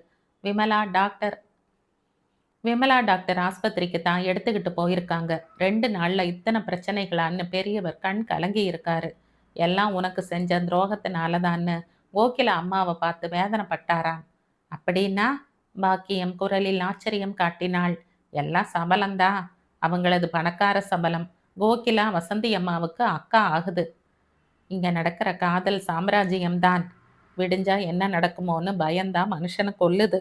விமலா டாக்டர் ஆஸ்பத்திரிக்கு தான் எடுத்துக்கிட்டு போயிருக்காங்க. 2 நாள்ல இத்தனை பிரச்சனைகளான்னு பெரியவர் கண் கலங்கி இருக்காரு. எல்லாம் உனக்கு செஞ்ச துரோகத்தினால தான்னு கோகிலா அம்மாவை பார்த்து வேதனைப்பட்டாராம். அப்படின்னா? பாக்கியம் குரலில் ஆச்சரியம் காட்டினாள். எல்லாம் சபலம்தான். அவங்களது பணக்கார சபலம். கோகிலா வசந்தி அம்மாவுக்கு அக்கா ஆகுது. இங்க நடக்கிற காதல் சாம்ராஜ்யம்தான். விடிஞ்சா என்ன நடக்குமோன்னு பயந்தான் மனுஷனை கொல்லுது.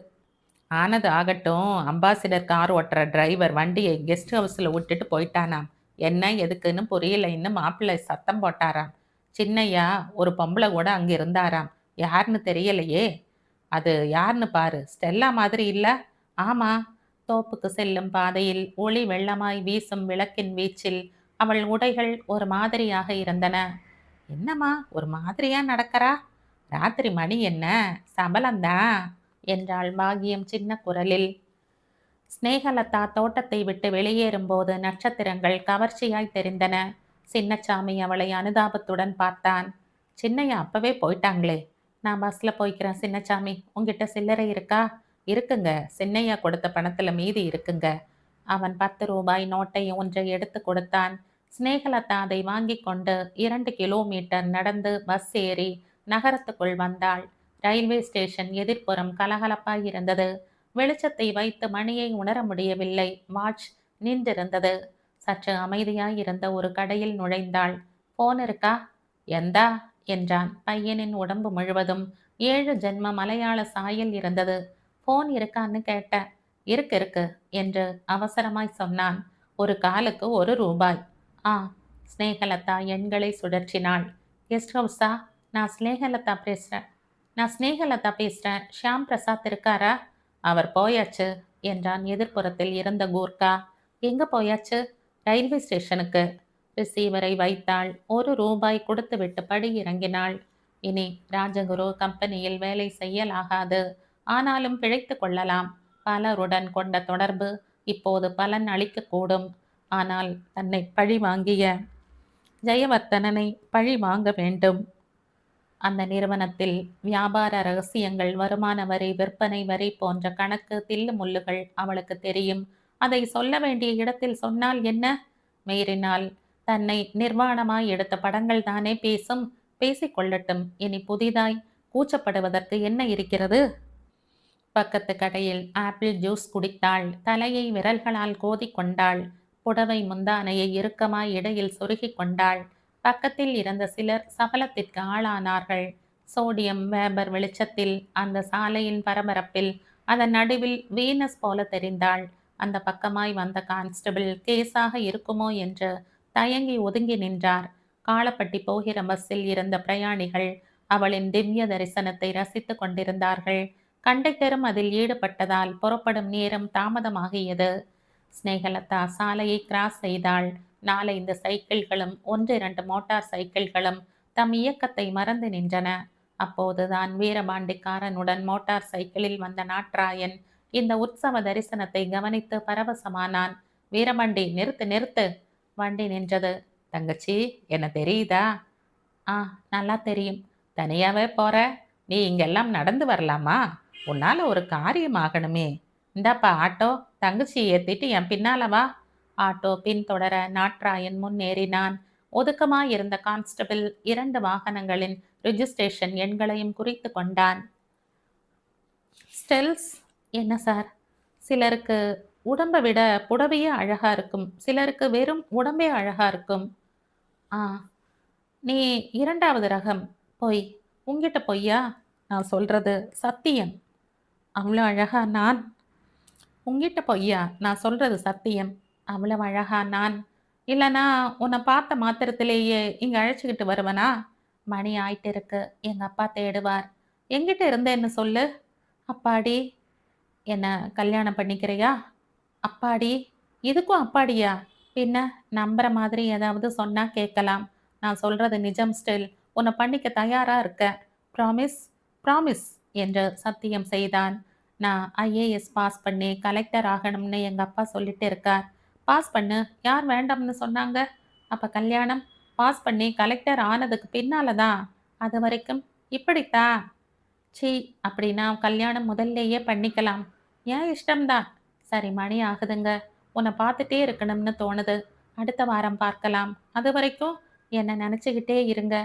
ஆனது ஆகட்டும். அம்பாசிடர் கார் ஓட்டுற டிரைவர் வண்டியை கெஸ்ட் ஹவுஸில் விட்டுட்டு போயிட்டானாம். என்ன எதுக்குன்னு புரியலைன்னு மாப்பிள்ளை சத்தம் போட்டாராம். சின்னையா ஒரு பொம்பளை கூட அங்கே இருந்தாராம். யாருன்னு தெரியலையே. அது யாருன்னு பாரு. ஸ்டெல்லா மாதிரி இல்லை? ஆமா. தோப்புக்கு செல்லும் பாதையில் ஒளி வெள்ளமாய் வீசும் விளக்கின் வீச்சில் அவள் உடைகள் ஒரு மாதிரியாக இருந்தன. என்னம்மா ஒரு மாதிரியா நடக்கிறா? ராத்திரி மணி என்ன? சபலம்தான் என்றாள் பாகியம் சின்ன குரலில். ஸ்நேகலதா தோட்டத்தை விட்டு வெளியேறும்போது நட்சத்திரங்கள் கவர்ச்சியாய் தெரிந்தன. சின்னச்சாமி அவளை அனுதாபத்துடன் பார்த்தான். சின்னையா அப்பவே போயிட்டாங்களே. நான் பஸ்ல போய்க்கிறேன் சின்னச்சாமி. உங்ககிட்ட சில்லறை இருக்கா? இருக்குங்க. சின்னையா கொடுத்த பணத்துல மீதி இருக்குங்க. அவன் 10 ரூபாய் நோட்டை ஒன்றை எடுத்து கொடுத்தான். சிநேகலதா அதை வாங்கி கொண்டு 2 கிலோமீட்டர் நடந்து பஸ் ஏறி நகரத்துக்குள் வந்தாள். ரயில்வே ஸ்டேஷன் எதிர்ப்புறம் கலகலப்பாய் இருந்தது. வெளிச்சத்தை வைத்து மணியை உணர முடியவில்லை. வாட்ச் நின்றிருந்தது. சற்று அமைதியாய் இருந்த ஒரு கடையில் நுழைந்தாள். போன் இருக்கா? எந்தா என்றான். பையனின் உடம்பு முழுவதும் 7 ஜென்ம மலையாள சாயல் இருந்தது. போன் இருக்கான்னு கேட்டேன். இருக்கு இருக்கு என்று அவசரமாய் சொன்னான். ஒரு காலுக்கு 1 ரூபாய். ஆ. ஸ்நேகலதா எண்களை சுழற்றினாள். கெஸ்ட் ஹவுஸா? நான் ஸ்நேகலதா பேசுறேன். ஷியாம் பிரசாத் இருக்காரா? அவர் போயாச்சு என்றான் எதிர்ப்புறத்தில் இருந்த கூர்க்கா. எங்க போயாச்சு? ரயில்வே ஸ்டேஷனுக்கு. ரிசீவரை வைத்தாள். 1 ரூபாய் கொடுத்துவிட்டு படி இறங்கினாள். இனி ராஜகுரு கம்பெனியில் வேலை செய்யலாகாது. ஆனாலும் பிழைத்து கொள்ளலாம். பலருடன் கொண்ட தொடர்பு இப்போது பலன் அளிக்கக்கூடும். ஆனால் தன்னை பழி வாங்கிய ஜெயவர்த்தனனை பழி வாங்க வேண்டும். அந்த நிறுவனத்தில் வியாபார ரகசியங்கள், வருமான வரி, விற்பனை வரி போன்ற கணக்கு தில்லு முள்ளுகள் அவளுக்கு தெரியும். அதை சொல்ல வேண்டிய இடத்தில் சொன்னால் என்ன? மீறினால் தன்னை நிர்வாணமாய் எடுத்த படங்கள் தானே பேசும். பேசிக்கொள்ளட்டும். இனி புதிதாய் கூச்சப்படுவதற்கு என்ன இருக்கிறது? பக்கத்து கடையில் ஆப்பிள் ஜூஸ் குடித்தாள். தலையை விரல்களால் கோதிக்கொண்டாள். புடவை முந்தானையை இறுக்கமாய் இடையில் சொருகிக் கொண்டாள். பக்கத்தில் இருந்த சிலர் சபலத்திற்கு ஆளானார்கள். சோடியம் வேபர் வெளிச்சத்தில், அந்த சாலையின் பரபரப்பில், அதன் நடுவில் வீனஸ் போல தெரிந்தாள். அந்த பக்கமாய் வந்த கான்ஸ்டபிள் கேஸாக இருக்குமோ என்று தயங்கி ஒதுங்கி நின்றார். காளப்பட்டி போகிற பஸ்ஸில் இருந்த பிரயாணிகள் அவளின் திவ்ய தரிசனத்தை ரசித்துக் கொண்டிருந்தார்கள். கண்டக்டரும் அதில் ஈடுபட்டதால் புறப்படும் நேரம் தாமதமாகியது. ஸ்நேகலதா சாலையை கிராஸ் செய்தாள். 4-5 சைக்கிள்களும் 1-2 மோட்டார் சைக்கிள்களும் தம் இயக்கத்தை மறந்து நின்றன. அப்போதுதான் வீரபாண்டிக்காரனுடன் மோட்டார் சைக்கிளில் வந்த நாட்ராயன் இந்த உற்சவ தரிசனத்தை கவனித்து பரவசமானான். வீரபாண்டி, நிறுத்து நிறுத்து. வண்டி நின்றது. தங்கச்சி, என்ன தெரியுதா? ஆ, நல்லா தெரியும். தனியாவே போற? நீ இங்கெல்லாம் நடந்து வரலாமா? உன்னால ஒரு காரியம் ஆகணுமே. இந்தாப்பா ஆட்டோ. தங்கச்சி ஏத்திட்டு என் பின்னால வா. ஆட்டோ பின்தொடர நாட்ராயன் முன்னேறினான். ஒதுக்கமாயிருந்த கான்ஸ்டபிள் 2 வாகனங்களின் ரிஜிஸ்ட்ரேஷன் எண்களையும் குறித்து கொண்டான். ஸ்டெல்ஸ்? என்ன சார்? சிலருக்கு உடம்பை விட புடவையே அழகா இருக்கும். சிலருக்கு வெறும் உடம்பே அழகா இருக்கும். ஆ, நீ 2வது ரகம். பொய். உங்கிட்ட பொய்யா? நான் சொல்றது சத்தியம். அவ்வளோ அழகா நான்? உங்கிட்ட பொய்யா? நான் சொல்றது சத்தியம். அவ்வளவு அழகா நான்? இல்லைனா உன்னை பார்த்த மாத்திரத்திலேயே இங்கே அழைச்சிக்கிட்டு வருவனா? மணி ஆயிட்டு இருக்கு. எங்கள் அப்பா தேடுவார். எங்கிட்ட இருந்தேன்னு சொல்லு. அப்பாடி. என்ன கல்யாணம் பண்ணிக்கிறியா? அப்பாடி. இதுக்கும் அப்பாடியா? பின்ன நம்புற மாதிரி ஏதாவது சொன்னா கேட்கலாம். நான் சொல்றது நிஜம். ஸ்டில் உன்னை பண்ணிக்க தயாரா இருக்க. ப்ராமிஸ்? ப்ராமிஸ் என்று சத்தியம் செய்தான். நான் ஐஏஎஸ் பாஸ் பண்ணி கலெக்டர் ஆகணும்னு எங்கள் அப்பா சொல்லிட்டு இருக்கார். பாஸ் பண்ணு. யார் வேண்டாம்னு சொன்னாங்க? அப்போ கல்யாணம்? பாஸ் பண்ணி கலெக்டர் ஆனதுக்கு பின்னால தான். அது வரைக்கும் இப்படித்தா? சீ, அப்படின்னா கல்யாணம் முதல்லையே பண்ணிக்கலாம். ஏன் இஷ்டம்தான். சரி, மணி ஆகுதுங்க. உன்னை பார்த்துட்டே இருக்கணும்னு தோணுது. அடுத்த வாரம் பார்க்கலாம். அது வரைக்கும் என்னை நினச்சிக்கிட்டே இருங்க.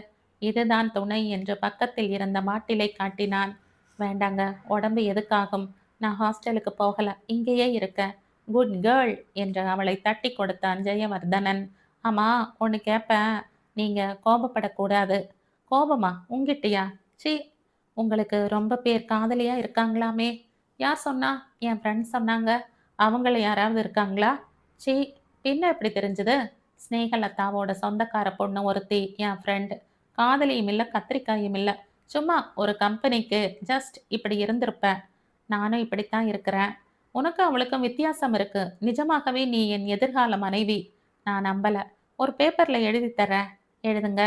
இதுதான் துணை என்று பக்கத்தில் இருந்த மாட்டிலை காட்டினான். வேண்டாங்க, உடம்பு எதுக்காகும்? நான் ஹாஸ்டலுக்கு போகல, இங்கேயே இருக்க. குட் கேர்ள் என்று அவளை தட்டி கொடுத்தான் ஜெயவர்தனன். ஆமா, ஒன்று கேட்பேன். நீங்க கோபப்படக்கூடாது. கோபமா? உங்கிட்டயா? சி, உங்களுக்கு ரொம்ப பேர் காதலியா இருக்காங்களாமே. யார் சொன்னா? என் ஃப்ரெண்ட் சொன்னாங்க. அவங்கள யாராவது இருக்காங்களா? சி, பின்ன எப்படி தெரிஞ்சது? ஸ்நேகலதாவோட சொந்தக்கார பொண்ணு ஒருத்தி என் ஃப்ரெண்டு. காதலியும் இல்லை, கத்திரிக்காயும் இல்லை. சும்மா ஒரு கம்பெனிக்கு ஜஸ்ட் இப்படி இருந்திருப்பேன். நானும் இப்படித்தான் இருக்கிறேன். உனக்கும் அவளுக்கும் வித்தியாசம் இருக்கு. நிஜமாகவே நீ என் எதிர்கால மனைவி. நான் நம்பல. ஒரு பேப்பர்ல எழுதி தரேன். எழுதுங்க.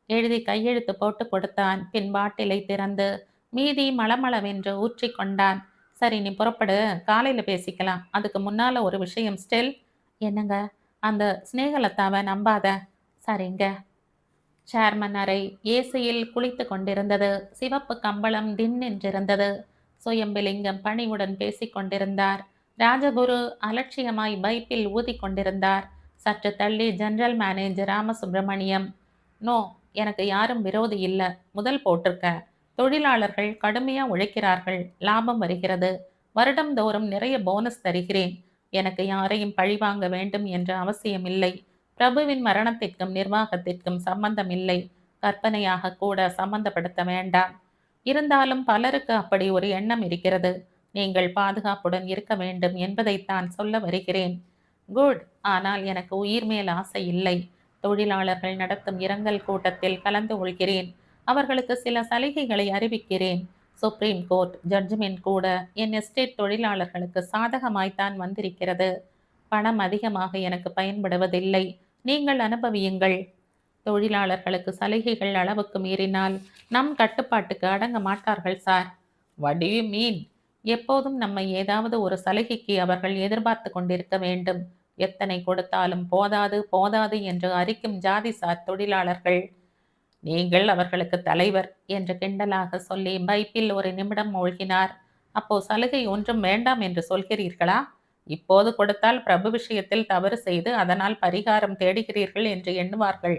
எழுதி கையெழுத்து போட்டு கொடுத்தான். பின் பாட்டிலை திறந்து மீதி மளமளவென்று ஊற்றி கொண்டான். சரி, நீ புறப்படு. காலையில பேசிக்கலாம். அதுக்கு முன்னால ஒரு விஷயம். ஸ்டில். என்னங்க? அந்த ஸ்நேகலதாவை நம்பாத. சரிங்க. சேர்மன் அறை ஏசியில் குளித்து கொண்டிருந்தது. சிவப்பு கம்பளம் டின் என்றிருந்தது. சுயம்பிலிங்கம் பணிவுடன் பேசிக் கொண்டிருந்தார். ராஜகுரு அலட்சியமாய் பைப்பில் ஊதிக் கொண்டிருந்தார். சற்று தள்ளி ஜெனரல் மேனேஜர் ராமசுப்பிரமணியம், நோ, எனக்கு யாரும் விரோதி இல்ல. முதல் போட்டிருக்க. தொழிலாளர்கள் கடுமையா உழைக்கிறார்கள். லாபம் வருகிறது. வருடம்தோறும் நிறைய போனஸ் தருகிறேன். எனக்கு யாரையும் பழிவாங்க வேண்டும் என்ற அவசியமில்லை. பிரபுவின் மரணத்திற்கும் நிர்வாகத்திற்கும் சம்பந்தம் இல்லை. கற்பனையாக கூட சம்பந்தப்படுத்த வேண்டாம். இருந்தாலும் பலருக்கு அப்படி ஒரு எண்ணம் இருக்கிறது. நீங்கள் பாதுகாப்புடன் இருக்க வேண்டும் என்பதைத்தான் சொல்ல வருகிறேன். குட். ஆனால் எனக்கு உயிர் மேல் ஆசை இல்லை. தொழிலாளர்கள் நடத்தும் இரங்கல் கூட்டத்தில் கலந்து கொள்கிறேன். அவர்களுக்கு சில சலுகைகளை அறிவிக்கிறேன். சுப்ரீம் கோர்ட் ஜட்ஜ்மெண்ட் கூட என் எஸ்டேட் தொழிலாளர்களுக்கு சாதகமாய்த்தான் வந்திருக்கிறது. பணம் அதிகமாக எனக்கு பயன்படுவதில்லை. நீங்கள் அனுபவியுங்கள். தொழிலாளர்களுக்கு சலுகைகள் அளவுக்கு மீறினால் நம் கட்டுப்பாட்டுக்கு அடங்க மாட்டார்கள் sir. What to you mean? எப்போதும் நம்மை ஏதாவது ஒரு சலுகைக்கு அவர்கள் எதிர்பார்த்து கொண்டிருக்க வேண்டும். எத்தனை கொடுத்தாலும் போதாது போதாது என்று அரிக்கும் ஜாதிசார் தொழிலாளர்கள். நீங்கள் அவர்களுக்கு தலைவர் என்று கிண்டலாக சொல்லி பைப்பில் ஒரு நிமிடம் மூழ்கினார். அப்போ சலுகை ஒன்றும் வேண்டாம் என்று சொல்கிறீர்களா? இப்போது கொடுத்தால் பிரபு விஷயத்தில் தவறு செய்து அதனால் பரிகாரம் தேடுகிறீர்கள் என்று எண்ணுவார்கள்.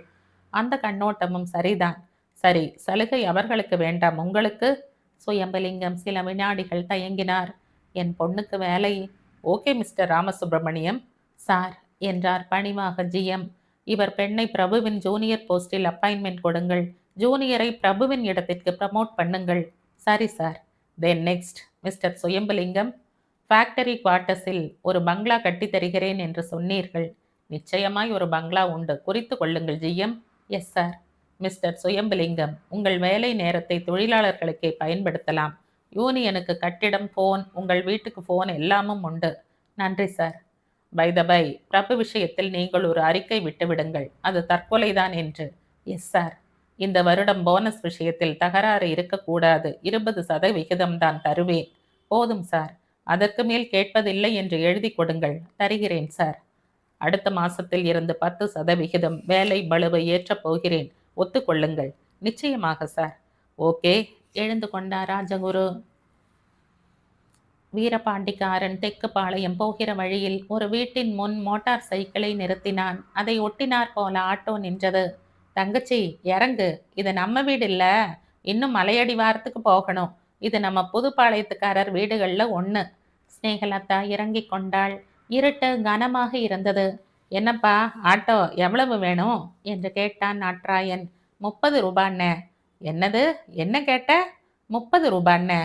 அந்த கண்ணோட்டமும் சரிதான். சரி, சலுகை அவர்களுக்கு வேண்டாம், உங்களுக்கு? சுயம்பலிங்கம் சில வினாடிகள் தயங்கினார். என் பொண்ணுக்கு வேலை. Okay mister Ramasubramaniam. சார் என்றார் பணிவாக ஜிஎம். இவர் பெண்ணை பிரபுவின் ஜூனியர் போஸ்டில் அப்பாயின்மெண்ட் கொடுங்கள். ஜூனியரை பிரபுவின் இடத்திற்கு ப்ரமோட் பண்ணுங்கள். சரி sir. Then next mister Suyambalingam, factory குவார்ட்டர்ஸில் ஒரு பங்களா கட்டி தருகிறேன் என்று சொன்னீர்கள். நிச்சயமாய் ஒரு பங்களா உண்டு, குறித்து கொள்ளுங்கள் GM. Yes sir. Mister Suyambulingam, உங்கள் வேலை நேரத்தை தொழிலாளர்களுக்கே பயன்படுத்தலாம். யூனியனுக்கு கட்டிடம், ஃபோன், உங்கள் வீட்டுக்கு ஃபோன் எல்லாமும் உண்டு. நன்றி சார். பை த பை, பிரபு விஷயத்தில் நீங்கள் ஒரு அறிக்கை விட்டுவிடுங்கள். அது தற்கொலைதான் என்று. Yes sir. இந்த வருடம் போனஸ் விஷயத்தில் தகராறு இருக்கக்கூடாது. 20% தான் தருவேன். போதும் சார். அதற்கு மேல் கேட்பதில்லை என்று எழுதி கொடுங்கள். தருகிறேன் சார். அடுத்த மாசத்தில் இருந்து 10% வேலை பளுவை ஏற்றப் போகிறேன். ஒத்துக்கொள்ளுங்கள். நிச்சயமாக சார். ஓகே. எழுந்து கொண்டார் ராஜகுரு. வீரபாண்டிக்காரன் தெற்கு பாளையம் போகிற வழியில் ஒரு வீட்டின் முன் மோட்டார் சைக்கிளை நிறுத்தினான். அதை ஒட்டினார் போல ஆட்டோ நின்றது. தங்கச்சி இறங்கு, இது நம்ம வீடு இல்ல, இன்னும் மலையடிவாரத்துக்கு போகணும். இது நம்ம புதுப்பாளையத்துக்காரர் வீடுகளில் ஒன்று. ஸ்நேகலதா இறங்கி கொண்டாள். இருட்டு கனமாக இருந்தது. என்னப்பா ஆட்டோ எவ்வளவு வேணும் என்று கேட்டான் நாட்ராயன். 30 ரூபாண்ணே. என்னது, என்ன கேட்ட? 30 ரூபாண்ணே.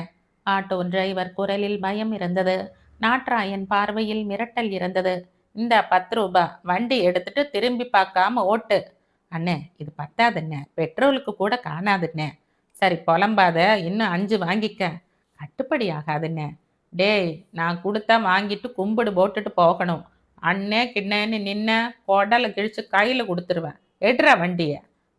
ஆட்டோ டிரைவர் குரலில் பயம் இருந்தது. நாட்ராயன் பார்வையில் மிரட்டல் இருந்தது. இந்த 10 ரூபா, வண்டி எடுத்துட்டு திரும்பி பார்க்காம ஓட்டு. அண்ணே, இது பத்தாதுண்ணே, பெட்ரோலுக்கு கூட காணாதுண்ணே. சரி புலம்பாத, இன்னும் 5 வாங்கிக்க. கட்டுப்படி ஆகாதுண்ணே. டேய், நான் கொடுத்தா வாங்கிட்டு கும்பிடு போட்டுட்டு போகணும். அண்ணே கிண்ணேன்னு நின்ன கொடலை கிழிச்சு கையில் கொடுத்துருவேன். எடுறா வண்டிய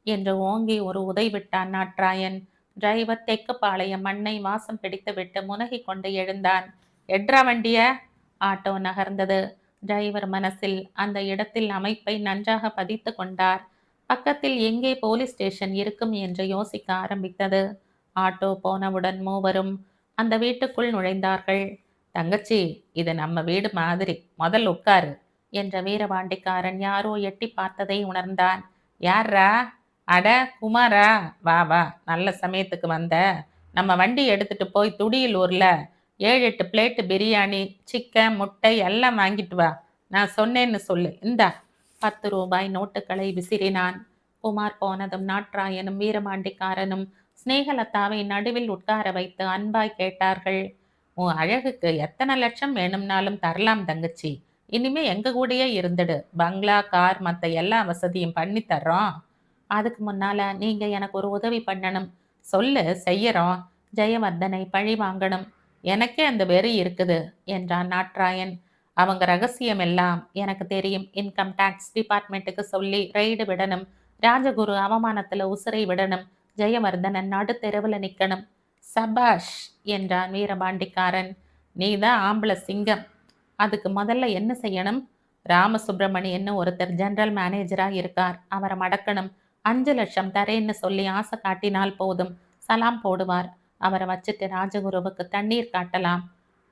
என்று ஓங்கி ஒரு உதை விட்டான் நாட்ராயன். டிரைவர் தெக்குப்பாளையம் மண்ணை வாசம் பிடித்து விட்டு முனகி கொண்டு எழுந்தான். எட்ரா வண்டிய. ஆட்டோ நகர்ந்தது. டிரைவர் மனசில் அந்த இடத்தில் அமைப்பை நன்றாக பதித்து கொண்டார். பக்கத்தில் எங்கே போலீஸ் ஸ்டேஷன் இருக்கும் என்று யோசிக்க ஆரம்பித்தது. ஆட்டோ போனவுடன் மூவரும் அந்த வீட்டுக்குள் நுழைந்தார்கள். தங்கச்சி, இது நம்ம வீடு மாதிரி, முதல் உட்காரு என்ற வீரபாண்டிக்காரன் யாரோ எட்டி பார்த்ததை உணர்ந்தான். யாரா? அட குமாரா, வா வா, நல்ல சமயத்துக்கு வந்த. நம்ம வண்டி எடுத்துட்டு போய் துடியலூர்ல 7-8 பிளேட்டு பிரியாணி, சிக்கன், முட்டை எல்லாம் வாங்கிட்டு வா. நான் சொன்னேன்னு சொல்லு. இந்தா. 10 ரூபாய் நோட்டுகளை விசிறினான். குமார் போனதும் நாட்ராயனும் வீரபாண்டிக்காரனும் ஸ்நேகலதாவை நடுவில் உட்கார வைத்து அன்பாய் கேட்டார்கள். உன் அழகுக்கு எத்தனை லட்சம் வேணும்னாலும் தரலாம் தங்கச்சி. இனிமே எங்க கூடயே இருந்துடு. பங்களா, கார், மற்ற எல்லா வசதியும் பண்ணி தர்றோம். அதுக்கு முன்னால நீங்க எனக்கு ஒரு உதவி பண்ணணும். சொல்லு, செய்யறோம். ஜெயவர்தனை பழி வாங்கணும். எனக்கே அந்த வெறி இருக்குது என்றான் நாட்ராயன். அவங்க ரகசியம் எல்லாம் எனக்கு தெரியும். இன்கம் டாக்ஸ் டிபார்ட்மெண்ட்டுக்கு சொல்லி ரெய்டு விடணும். ராஜகுரு அவமானத்துல உசுரை விடணும். ஜெயவர்தனன் நடு தெருவில் நிற்கணும். சபாஷ் என்றான் வீரபாண்டிக்காரன். நீதான் ஆம்பளை சிங்கம். அதுக்கு முதல்ல என்ன செய்யணும்? ராமசுப்பிரமணியன்னு ஒருத்தர் ஜெனரல் மேனேஜரா இருக்கார். அவரை மடக்கணும். 5 லட்சம் தரேன்னு சொல்லி ஆசை காட்டினால் போதும். சலாம் போடுவார். அவரை வச்சுட்டு ராஜகுருவுக்கு தண்ணீர் காட்டலாம்.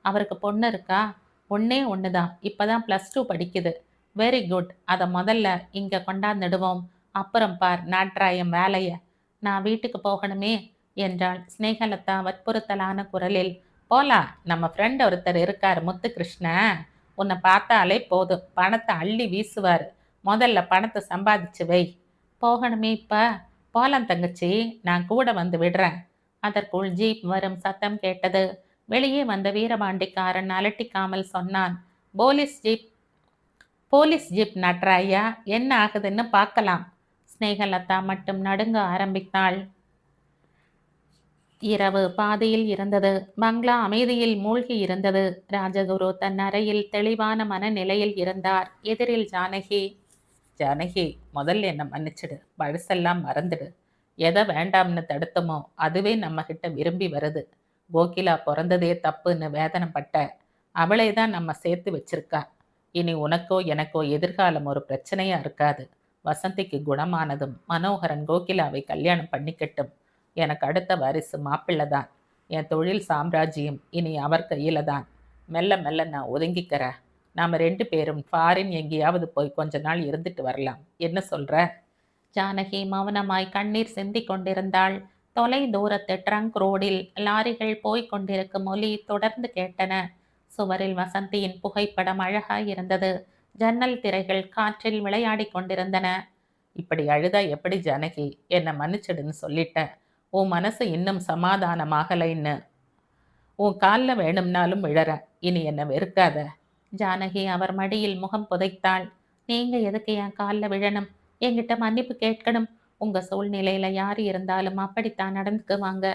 அவருக்கு பொண்ணு இருக்கா? ஒண்ணே ஒண்ணுதான். இப்பதான் +2 படிக்குது. Very good. அதை முதல்ல இங்க கொண்டாந்துடுவோம். அப்புறம் பார் நாட்ராயம் வேலைய. நான் வீட்டுக்கு போகணுமே என்றாள் ஸ்நேகலதா வற்புறுத்தலான குரலில். போலாம். நம்ம ஃப்ரெண்ட் ஒருத்தர் இருக்கார் முத்துகிருஷ்ண. உன்னை பார்த்தாலே போதும். பணத்தை அள்ளி வீசுவார். முதல்ல பணத்தை சம்பாதிச்சு வை. போகணுமே இப்ப? போலாம் தங்கச்சி. நான் கூட வந்து விடுறேன். அதற்குள் ஜீப் வரும் சத்தம் கேட்டது. வெளியே வந்த வீரபாண்டிக்காரன் அலட்டிக்காமல் சொன்னான். போலீஸ் ஜீப் போலீஸ் ஜீப் நட்ராயா, என்ன ஆகுதுன்னு பார்க்கலாம். ஸ்நேகலதா மட்டும் நடுங்க ஆரம்பித்தாள். இரவு பாதியில் இருந்தது. பங்களா அமைதியில் மூழ்கி இருந்தது. ராஜகுரு தன் அறையில் தெளிவான மனநிலையில் இருந்தார். எதிரில் ஜானகி. ஜானகி, முதல்ல என்னை மன்னிச்சிடு. பழசெல்லாம் மறந்துடு. எதை வேண்டாம்னு தடுத்தமோ அதுவே நம்ம கிட்ட விரும்பி வருது. கோகிலா பிறந்ததே தப்புன்னு வேதனைப்பட்ட அவளே தான் நம்ம சேர்த்து வச்சிருக்கா. இனி உனக்கோ எனக்கோ எதிர்காலம் ஒரு பிரச்சனையா இருக்காது. வசந்திக்கு குணமானதும் மனோகரன் கோகிலாவை கல்யாணம் பண்ணிக்கட்டும். எனக்கு அடுத்த வாரிசு மாப்பிள்ளை தான். என் தொழில் சாம்ராஜ்யம் இனி அவர் கையில தான். மெல்ல மெல்ல நான் ஒதுங்கிக்கிறேன். நாம் 2 பேரும் ஃபாரின் எங்கேயாவது போய் கொஞ்ச நாள் இருந்துட்டு வரலாம். என்ன சொல்ற? ஜானகி மௌனமாய் கண்ணீர் சிந்திக் கொண்டிருந்தாள். தொலை தூரத்து ட்ரங்க் ரோடில் லாரிகள் போய்க் கொண்டிருக்கும் ஒலி தொடர்ந்து கேட்டன. சுவரில் வசந்தியின் புகைப்படம் அழகாய் இருந்தது. ஜன்னல் திரைகள் காற்றில் விளையாடி கொண்டிருந்தன. இப்படி அழுதா எப்படி ஜானகி? என்னை மன்னிச்சிடுன்னு சொல்லிட்டேன். உன் மனசு இன்னும் சமாதானமாகலைன்னு. உன் காலில் வேணும்னாலும் விழற. இனி என்னை வெறுக்காத. ஜானகி அவர் மடியில் முகம் புதைத்தாள். நீங்க எதுக்கு என் காலில் விழணும்? என்கிட்ட மன்னிப்பு கேட்கணும். உங்க சூழ்நிலையில யார் இருந்தாலும் அப்படித்தான் நடந்துக்குவாங்க.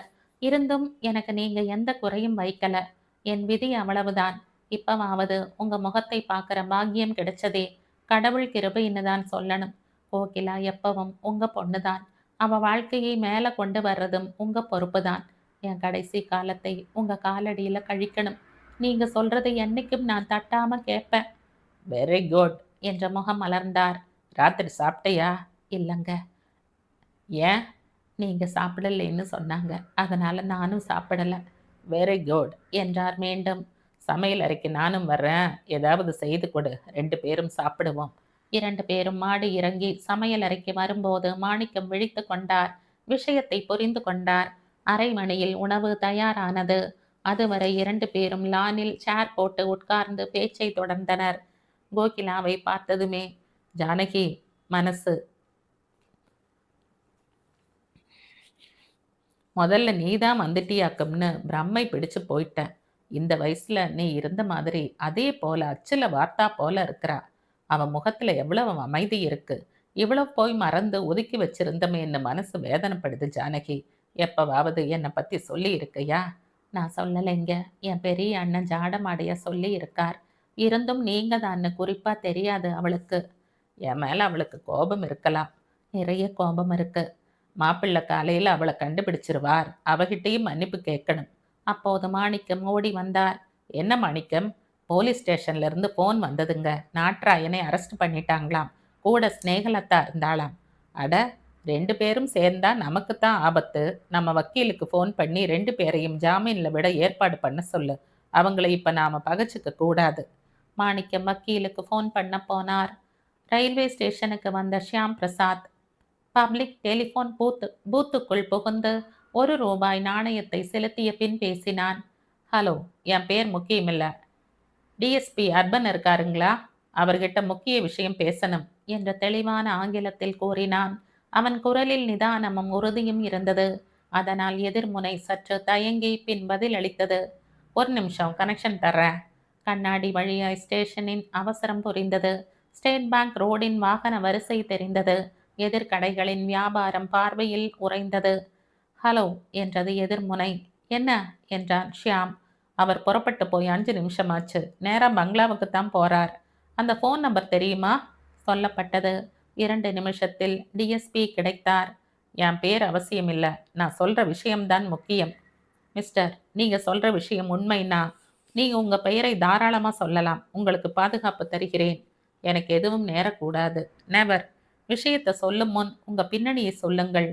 இருந்தும் எனக்கு நீங்க எந்த குறையும் வைக்கல. என் விதி அவ்வளவுதான். இப்பவாவது உங்க முகத்தை பார்க்குற பாக்கியம் கிடைச்சதே. கடவுள் கிருபைன்னு தான் சொல்லணும். கோகிலா எப்பவும் உங்க பொண்ணுதான். அவ வாழ்க்கையை மேலே கொண்டு வர்றதும் உங்க பொறுப்பு தான். என் கடைசி காலத்தை உங்க காலடியில கழிக்கணும். நீங்க சொல்றதை என்னைக்கும் நான் தட்டாம கேட்பேன். வெரி குட் என்ற முகம் மலர்ந்தார். ராத்திரி சாப்பிட்டையா? இல்லைங்க. ஏன்? நீங்க சாப்பிடலைன்னு சொன்னாங்க. அதனால நானும் சாப்பிடலை. வெரி குட் என்றார் மீண்டும். சமையல் அறைக்கு நானும் வர்றேன். ஏதாவது செய்து கொடு. 2 பேரும் சாப்பிடுவோம். 2 பேரும் மாடி இறங்கி சமையல் அறைக்கு வரும்போது மாணிக்கம் விழித்து கொண்டார். விஷயத்தை புரிந்து கொண்டார். அரை மணியில் உணவு தயாரானது. அதுவரை 2 பேரும் லானில் சேர் போட்டு உட்கார்ந்து பேச்சை தொடர்ந்தனர். கோகிலாவை பார்த்ததுமே ஜானகி மனசு முதல்ல நீதான் வந்துட்டியாக்கும்னு பிரம்மை பிடிச்சு போயிட்டேன். இந்த வயசுல நீ இருந்த மாதிரி அதே போல அச்சில வார்த்தா போல இருக்கிறா. அவன் முகத்துல எவ்வளவு அமைதி இருக்கு. இவ்வளவு போய் மறந்து ஒதுக்கி வச்சிருந்தமேன்னு மனசு வேதனைப்படுது ஜானகி. எப்பவாவது என்னை பத்தி சொல்லி இருக்கையா? நான் சொல்லலைங்க. என் பெரிய அண்ணன் ஜாடமாடைய சொல்லி இருக்கார். இருந்தும் நீங்க தான் குறிப்பா தெரியாது அவளுக்கு. என் மேல அவளுக்கு கோபம் இருக்கலாம். நிறைய கோபம் இருக்கு. மாப்பிள்ளை காலையில் அவளை கண்டுபிடிச்சிருவார். அவகிட்டையும் மன்னிப்பு கேட்கணும். அப்போது மாணிக்கம் ஓடி வந்தார். என்ன மாணிக்கம்? போலீஸ் ஸ்டேஷன்ல இருந்து போன் வந்ததுங்க. நாட்ராயனை அரெஸ்ட் பண்ணிட்டாங்களாம். கூட ஸ்நேகலதா இருந்தாளாம். அட, 2 பேரும் சேர்ந்தா நமக்குத்தான் ஆபத்து. நம்ம வக்கீலுக்கு ஃபோன் பண்ணி 2 பேரையும் ஜாமீன்ல விட ஏற்பாடு பண்ண சொல்லு. அவங்கள இப்ப நாம பகச்சிக்க கூடாது. மாணிக்கம் வக்கீலுக்கு ஃபோன் பண்ண போனார். ரயில்வே ஸ்டேஷனுக்கு வந்த ஷியாம் பிரசாத் பப்ளிக் டெலிஃபோன் பூத்துக்குள் புகுந்து ₹1 நாணயத்தை செலுத்திய பின் பேசினான். ஹலோ, என் பேர் முக்கியமில்ல. DSP urban இருக்காருங்களா? அவர்கிட்ட முக்கிய விஷயம் பேசணும் என்ற தெளிவான ஆங்கிலத்தில் கூறினான். அவன் குரலில் நிதானமும் உறுதியும் இருந்தது. அதனால் எதிர்முனை சற்று தயங்கி பின் பதில் அளித்தது. 1 நிமிஷம், கனெக்ஷன் தர்றேன். கண்ணாடி வழியாய் ஸ்டேஷனின் அவசரம் புரிந்தது. ஸ்டேட் பேங்க் ரோடின் வாகன வரிசை தெரிந்தது. எதிர்கடைகளின் வியாபாரம் பார்வையில் உறைந்தது. ஹலோ என்றது எதிர்முனை. என்ன என்றான் ஷியாம். அவர் புறப்பட்டு போய் 5 நிமிஷமாச்சு. நேராக பங்களாவுக்குத்தான் போறார். அந்த ஃபோன் நம்பர் தெரியுமா? சொல்லப்பட்டது. 2 நிமிஷத்தில் டிஎஸ்பி கிடைத்தார். என் பேர் அவசியம் இல்லை. நான் சொல்ற விஷயம்தான் முக்கியம். மிஸ்டர், நீங்க சொல்ற விஷயம் உண்மைன்னா நீங்க உங்க பெயரை தாராளமா சொல்லலாம். உங்களுக்கு பாதுகாப்பு தருகிறேன். எனக்கு எதுவும் நேரக்கூடாது. நெவர். விஷயத்தை சொல்லும் முன் உங்க பின்னணியை சொல்லுங்கள்.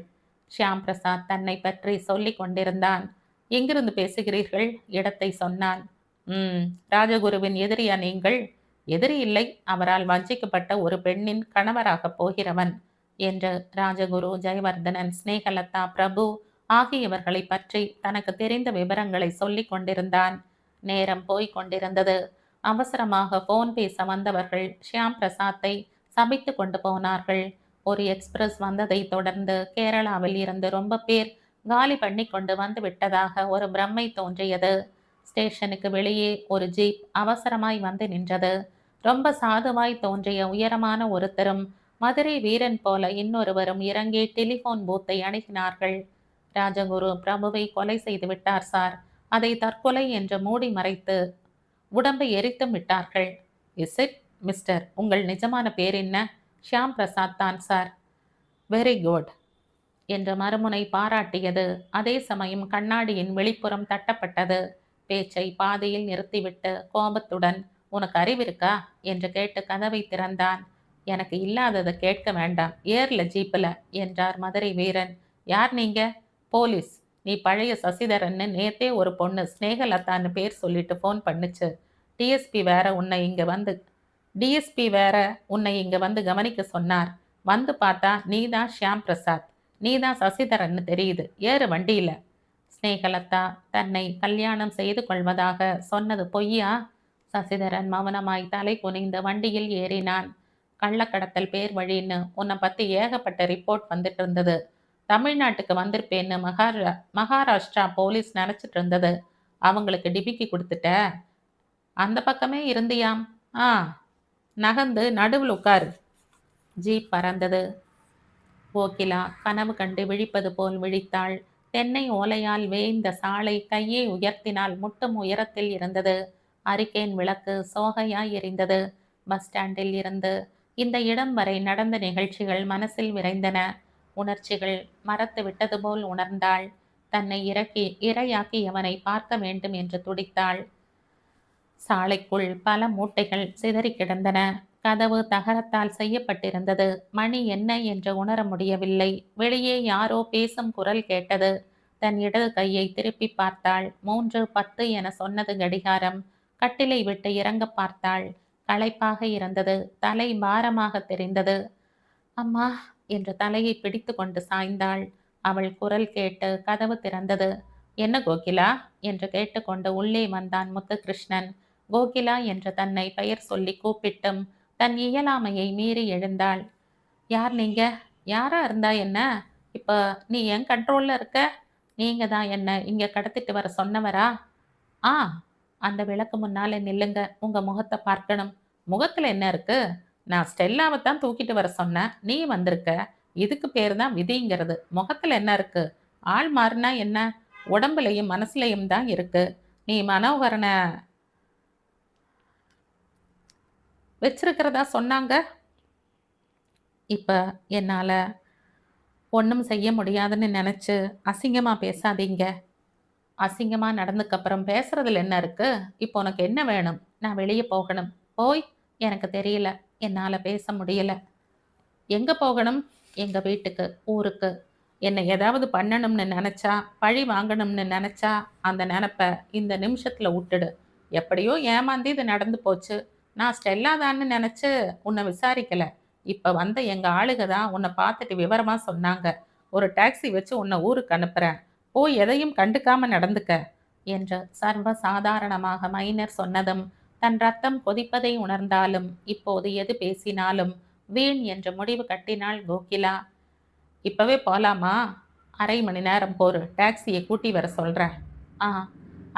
ஷியாம் பிரசாத் தன்னை பற்றி சொல்லிக் கொண்டிருந்தான். எங்கிருந்து பேசுகிறீர்கள்? இடத்தை சொன்னான். ம் ராஜகுருவின் எதிரியா நீங்கள்? எதிரி இல்லை, அவரால் வஞ்சிக்கப்பட்ட ஒரு பெண்ணின் கணவராகப் போகிறவன் என்று ராஜகுரு, ஜெயவர்தனன், ஸ்நேகலதா, பிரபு ஆகியவர்களை பற்றி தனக்கு தெரிந்த விவரங்களை சொல்லிக் கொண்டிருந்தான். நேரம் போய்க் கொண்டிருந்தது. அவசரமாக போன் பேச வந்தவர்கள் ஷியாம் பிரசாத்தை சபித்து கொண்டு போனார்கள். ஒரு எக்ஸ்பிரஸ் வந்ததை தொடர்ந்து கேரளாவில் இருந்து ரொம்ப பேர் காலி பண்ணி கொண்டு வந்து விட்டதாக ஒரு பிரமை தோன்றியது. ஸ்டேஷனுக்கு வெளியே ஒரு ஜீப் அவசரமாய் வந்து நின்றது. ரொம்ப சாதுவாய் தோன்றிய உயரமான ஒருத்தரும் மதுரை வீரன் போல இன்னொருவரும் இறங்கி டெலிபோன் பூத்தை அணுகினார்கள். ராஜகுரு பிரபுவை கொலை செய்து விட்டார் சார். அதை தற்கொலை என்று மூடி மறைத்து உடம்பை எரித்தும் விட்டார்கள். Is it? மிஸ்டர், உங்கள் நிஜமான பேர் என்ன? ஷியாம் பிரசாத் தான் சார். வெரி குட் என்று மறுமுனை பாராட்டியது. அதே சமயம் கண்ணாடியின் வெளிப்புறம் தட்டப்பட்டது. பேச்சை பாதியில் நிறுத்திவிட்டு கோபத்துடன், உனக்கு அறிவிருக்கா என்று கேட்டு கதவை திறந்தான். எனக்கு இல்லாததை கேட்க வேண்டாம், ஏர்ல ஜீப்பில் என்றார் மதுரை வீரன். யார் நீங்க? போலீஸ். நீ பழைய சசிதரன்னு நேத்தே ஒரு பொண்ணு ஸ்நேகலதான்னு பேர் சொல்லிட்டு ஃபோன் பண்ணுச்சு. டிஎஸ்பி வேற உன்னை இங்க வந்து கவனிக்க சொன்னார். வந்து பார்த்தா நீ தான் ஷியாம் பிரசாத், நீ தான் சசிதரன்னு தெரியுது. ஏறு வண்டியில. ஸ்நேகலதா தன்னை கல்யாணம் செய்து கொள்வதாக சொன்னது பொய்யா? சசிதரன் மௌனமாய் தலை குனிந்து வண்டியில் ஏறினான். கள்ளக்கடத்தல் பேர் வழின்னு உன்னை பத்தி ஏகப்பட்ட ரிப்போர்ட் வந்துட்டு இருந்தது. தமிழ்நாட்டுக்கு வந்திருப்பேன்னு மகாராஷ்டிரா போலீஸ் நினைச்சிட்டு இருந்தது. அவங்களுக்கு டிபிக்கி கொடுத்துட்ட. அந்த பக்கமே இருந்தியாம். ஆ, நகர்ந்து நடுவில் உட்காரு. ஜீப் பறந்தது. கோகிலா கனவு கண்டு விழிப்பது போல் விழித்தாள். தென்னை ஓலையால் வேய்ந்த சாலை கையை உயர்த்தினால் முட்டும் உயரத்தில் இருந்தது. அரிக்கேன் விளக்கு சோகையாய் எரிந்தது. பஸ் ஸ்டாண்டில் இருந்து இந்த இடம் வரை நடந்த நிகழ்ச்சிகள் மனசில் விரைந்தன. உணர்ச்சிகள் மறத்து விட்டது போல் உணர்ந்தாள். தன்னை இரையாக்கியவனை பார்க்க வேண்டும் என்று துடித்தாள். சாலைக்குள் பல மூட்டைகள் சிதறி கிடந்தன. கதவு தகரத்தால் செய்யப்பட்டிருந்தது. மணி என்ன என்று உணர முடியவில்லை. வெளியே யாரோ பேசும் குரல் கேட்டது. தன் இடது கையை திருப்பி பார்த்தாள். 3:10 என சொன்னது கடிகாரம். கட்டிலை விட்டு இறங்க பார்த்தாள். களைப்பாக இருந்தது. தலை பாரமாக தெரிந்தது. அம்மா என்று தலையை பிடித்து கொண்டு சாய்ந்தாள். அவள் குரல் கேட்டு கதவு திறந்தது. என்ன கோகிலா என்று கேட்டுக்கொண்டு உள்ளே வந்தான் முத்துகிருஷ்ணன். கோகிலா என்று தன்னை பெயர் சொல்லி கூப்பிட்டும் தன் இயலாமையை மீறி எழுந்தாள். யார் நீங்க? யாரா இருந்தா என்ன? இப்ப நீ என் கண்ட்ரோல்ல இருக்க? நீங்க தான் என்ன இங்க கடத்திட்டு வர சொன்னவரா? ஆ, அந்த விளக்கு முன்னால நில்லுங்க, உங்க முகத்தை பார்க்கணும். முகத்துல என்ன இருக்கு? நான் ஸ்டெல்லாவை தான் தூக்கிட்டு வர சொன்னேன், நீ வந்திருக்க. இதுக்கு பேர் தான் விதிங்கிறது. முகத்துல என்ன இருக்கு? ஆள் மாறினா என்ன? உடம்புலையும் மனசுலையும் தான் இருக்கு. நீ மனோகரனை வச்சிருக்கிறதா சொன்னாங்க. இப்ப என்னால ஒன்றும் செய்ய முடியாதுன்னு நினைச்சு அசிங்கமா பேசாதீங்க. அசிங்கமா நடந்துக்கப்புறம் பேசுறதுல என்ன இருக்கு? இப்போ உனக்கு என்ன வேணும்? நான் வெளியே போகணும். போய். எனக்கு தெரியல, என்னால பேச முடியல. எங்க போகணும்? எங்க வீட்டுக்கு, ஊருக்கு. என்னை ஏதாவது பண்ணணும்னு நினைச்சா, பழி வாங்கணும்னு நினைச்சா அந்த நினப்ப இந்த நிமிஷத்துல விட்டுடு. எப்படியோ ஏமாந்து இது நடந்து போச்சு. நான் ஸ்டெல்லாதான்னு நினைச்சு உன்னை விசாரிக்கல. இப்ப வந்த எங்க ஆளுக தான் உன்னை பார்த்துட்டு விவரமா சொன்னாங்க. ஒரு டாக்ஸி வச்சு உன்னை ஊருக்கு அனுப்புறேன். போய் எதையும் கண்டுக்காம நடந்துக்க என்று சர்வ சாதாரணமாக மைனர் சொன்னதும் தன் ரத்தம் கொதிப்பதை உணர்ந்தாலும் இப்போது எது பேசினாலும் வீண் என்று முடிவு கட்டினாள் கோகிலா. இப்பவே போலாமா? அரை மணி நேரம் போரு, டாக்ஸியை கூட்டி வர சொல்றேன். ஆ.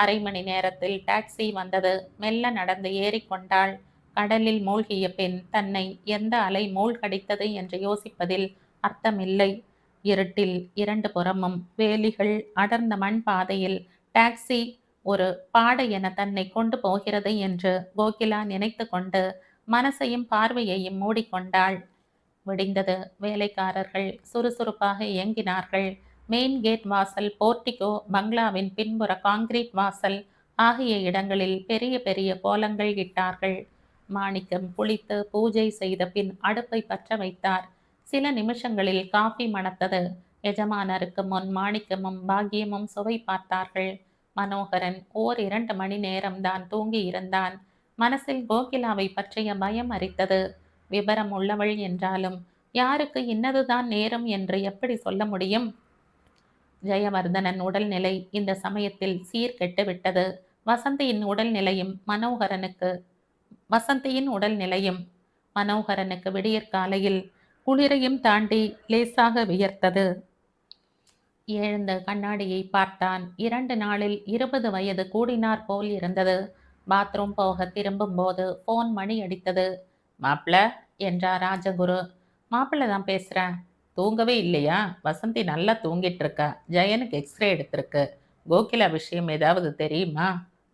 அரை மணி நேரத்தில் டாக்ஸி வந்தது. மெல்ல நடந்து ஏறிக்கொண்டாள். கடலில் மூழ்கிய பெண் தன்னை எந்த அலை மூழ்கடித்தது என்று யோசிப்பதில் அர்த்தமில்லை. இருட்டில் இரண்டு புறமும் வேலிகள் அடர்ந்த மண் பாதையில் டாக்ஸி ஒரு பாடை என தன்னை கொண்டு போகிறது என்று கோகிலா நினைத்து கொண்டு மனசையும் பார்வையையும் மூடிக்கொண்டாள். விடிந்தது. வேலைக்காரர்கள் சுறுசுறுப்பாக இயங்கினார்கள். மெயின் கேட் வாசல், போர்டிகோ, பங்களாவின் பின்புற காங்கிரீட் வாசல் ஆகிய இடங்களில் பெரிய பெரிய கோலங்கள் இட்டார்கள். மாணிக்கம் குளித்து பூஜை செய்த பின் அடுப்பை பற்ற வைத்தார். சில நிமிஷங்களில் காஃபி மணத்தது. எஜமானருக்கு முன் மாணிக்கமும் பாக்கியமும் சுவை பார்த்தார்கள். மனோகரன் 2 மணி நேரம்தான் தூங்கி இருந்தான். மனசில் கோகிலாவை பற்றிய பயம் அரித்தது. விபரம் உள்ளவள் என்றாலும் யாருக்கு இன்னதுதான் நேரம் என்று எப்படி சொல்ல முடியும்? ஜெயவர்தனன் உடல்நிலை இந்த சமயத்தில் சீர்கெட்டு விட்டது. வசந்தியின் உடல்நிலையும் மனோகரனுக்கு விடியற்காலையில் குளிரையும் தாண்டி லேசாக வியர்த்தது. எழுந்த கண்ணாடியை பார்த்தான். 2 நாளில் 20 வயது கூடினார் போல் இருந்தது. பாத்ரூம் போக திரும்பும் போது போன் மணி அடித்தது. மாப்பிள்ள என்றார் ராஜகுரு. மாப்பிள்ள தான் பேசுறேன். தூங்கவே இல்லையா? வசந்தி நல்லா தூங்கிட்டு இருக்கா. ஜெயனுக்கு எக்ஸ்ரே எடுத்திருக்கு. கோகிலா விஷயம் ஏதாவது தெரியுமா?